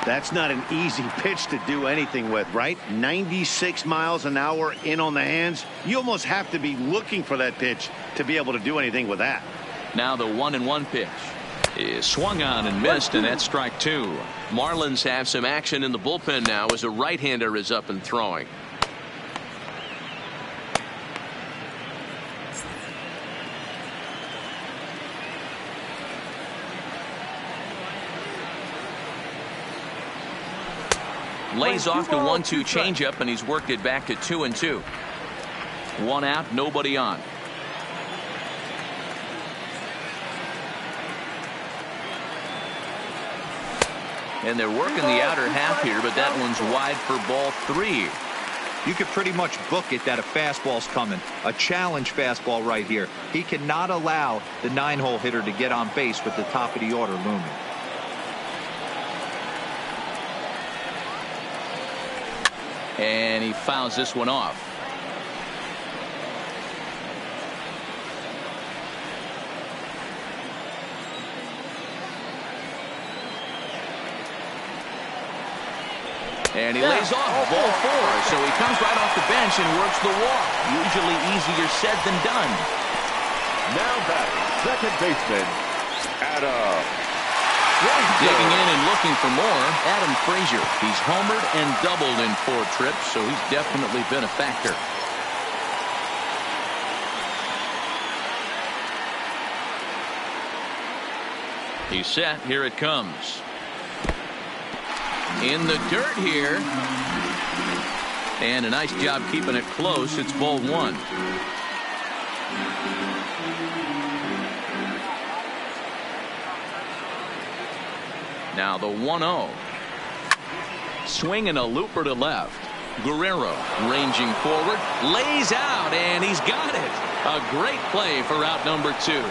B: That's not an easy pitch to do anything with, right? 96 miles an hour in on the hands. You almost have to be looking for that pitch to be able to do anything with that.
A: Now the 1-1 pitch is swung on and missed, and that's strike 2. Marlins have some action in the bullpen now as a right-hander is up and throwing. Lays off the 1-2 changeup, and he's worked it back to 2-2. 1 out, nobody on. And they're working the outer half here, but that one's wide for ball 3.
C: You could pretty much book it that a fastball's coming. A challenge fastball right here. He cannot allow the 9-hole hitter to get on base with the top of the order looming.
A: And he fouls this one off. And he lays off ball 4, so he comes right off the bench and works the walk. Usually easier said than done.
E: Now batting, second baseman, Adam.
A: Digging in and looking for more, Adam Frazier. He's homered and doubled in 4 trips, so he's definitely been a factor. He's set. Here it comes. In the dirt here. And a nice job keeping it close. It's ball 1. Now the 1-0. Swing and a looper to left. Guerrero ranging forward, lays out, and he's got it. A great play for out number 2.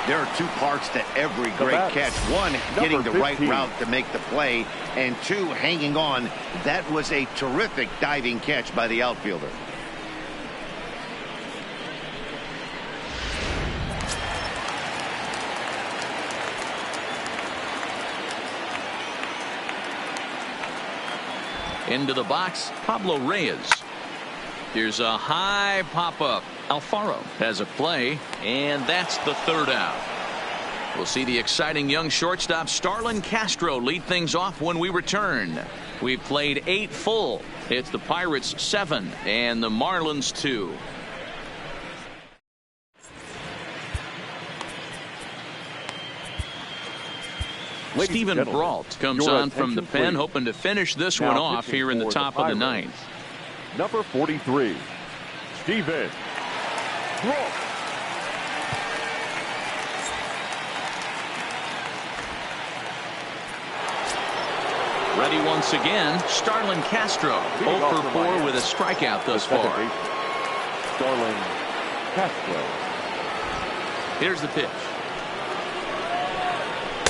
B: There are 2 parts to every great catch. 1, getting the right route to make the play, and 2, hanging on. That was a terrific diving catch by the outfielder.
A: Into the box, Pablo Reyes. Here's a high pop-up. Alfaro has a play, and that's the 3rd out. We'll see the exciting young shortstop Starlin Castro lead things off when we return. We've played 8 full. It's the Pirates 7 and the Marlins 2. Stephen Brault comes on from the pen, hoping to finish this one off here in the top of the 9th.
E: Number 43, Stephen Brault.
A: Ready once again, Starlin Castro. 0 for 4 with a strikeout thus far.
E: Starlin Castro.
A: Here's the pitch.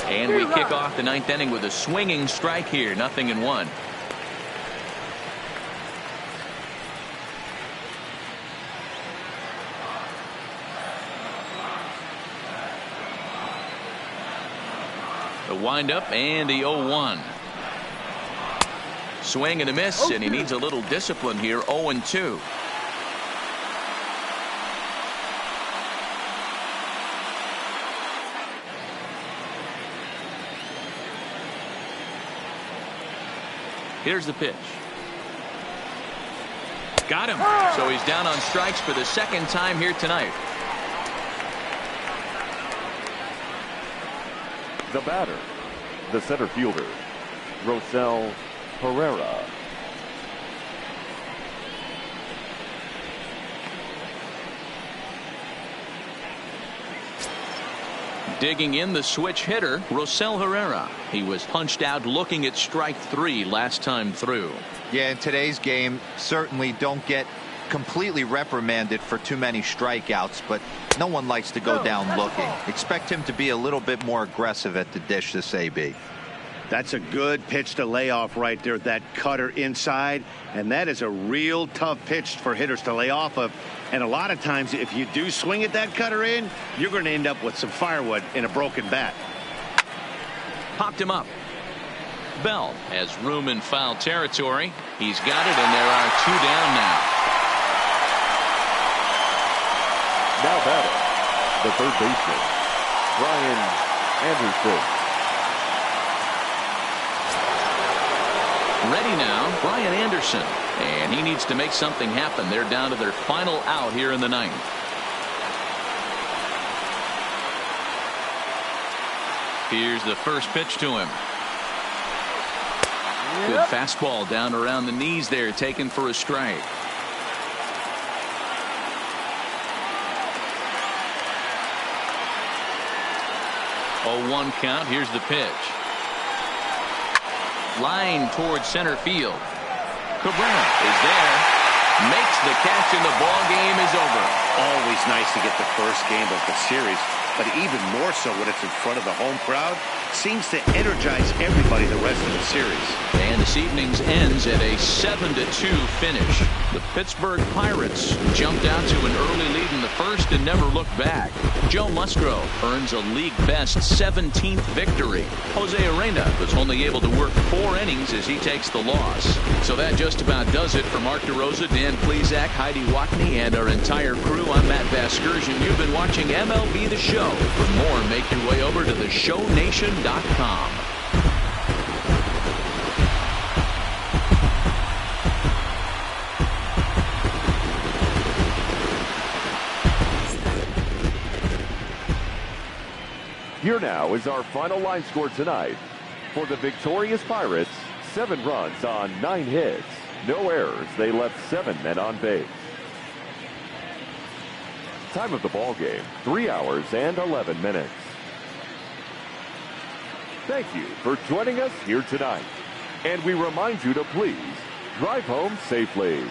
A: And we kick off the 9th inning with a swinging strike here. 0-1. The windup and the 0-1. Swing and a miss, and he needs a little discipline here. 0-2. Here's the pitch. Got him. So he's down on strikes for the 2nd time here tonight.
E: The batter, the center fielder, Rosell Herrera.
A: Digging in, the switch hitter, Rosell Herrera. He was punched out looking at strike 3 last time through.
C: Yeah, in today's game, certainly don't get completely reprimanded for too many strikeouts, but no one likes to go down looking. Expect him to be a little bit more aggressive at the dish this AB.
B: That's a good pitch to lay off right there, that cutter inside, and that is a real tough pitch for hitters to lay off of. And a lot of times if you do swing at that cutter in, you're going to end up with some firewood in a broken bat.
A: Popped him up. Bell has room in foul territory. He's got it, and there are 2 down now.
E: Now batting, the third baseman, Brian Anderson.
A: Ready now, Brian Anderson. And he needs to make something happen. They're down to their final out here in the 9th. Here's the first pitch to him. Good fastball down around the knees there, taken for a strike. Oh, 1 count. Here's the pitch. Line towards center field. Cabrera is there, makes the catch, and the ball game is over.
B: Always nice to get the first game of the series, but even more so when it's in front of the home crowd. Seems to energize everybody the rest of the series.
A: And this evening's ends at a 7-2 finish. The Pittsburgh Pirates jumped out to an early lead in the first and never looked back. Joe Musgrove earns a league-best 17th victory. Jose Arena was only able to work 4 innings as he takes the loss. So that just about does it for Mark DeRosa, Dan Plesac, Heidi Watney, and our entire crew. I'm Matt Vasgersian. You've been watching MLB The Show. For more, make your way over to theshownation.com.
E: Here now is our final line score tonight. For the victorious Pirates, 7 runs on 9 hits. No errors. They left 7 men on base. Time of the ball game, 3 hours and 11 minutes. Thank you for joining us here tonight. And we remind you to please drive home safely.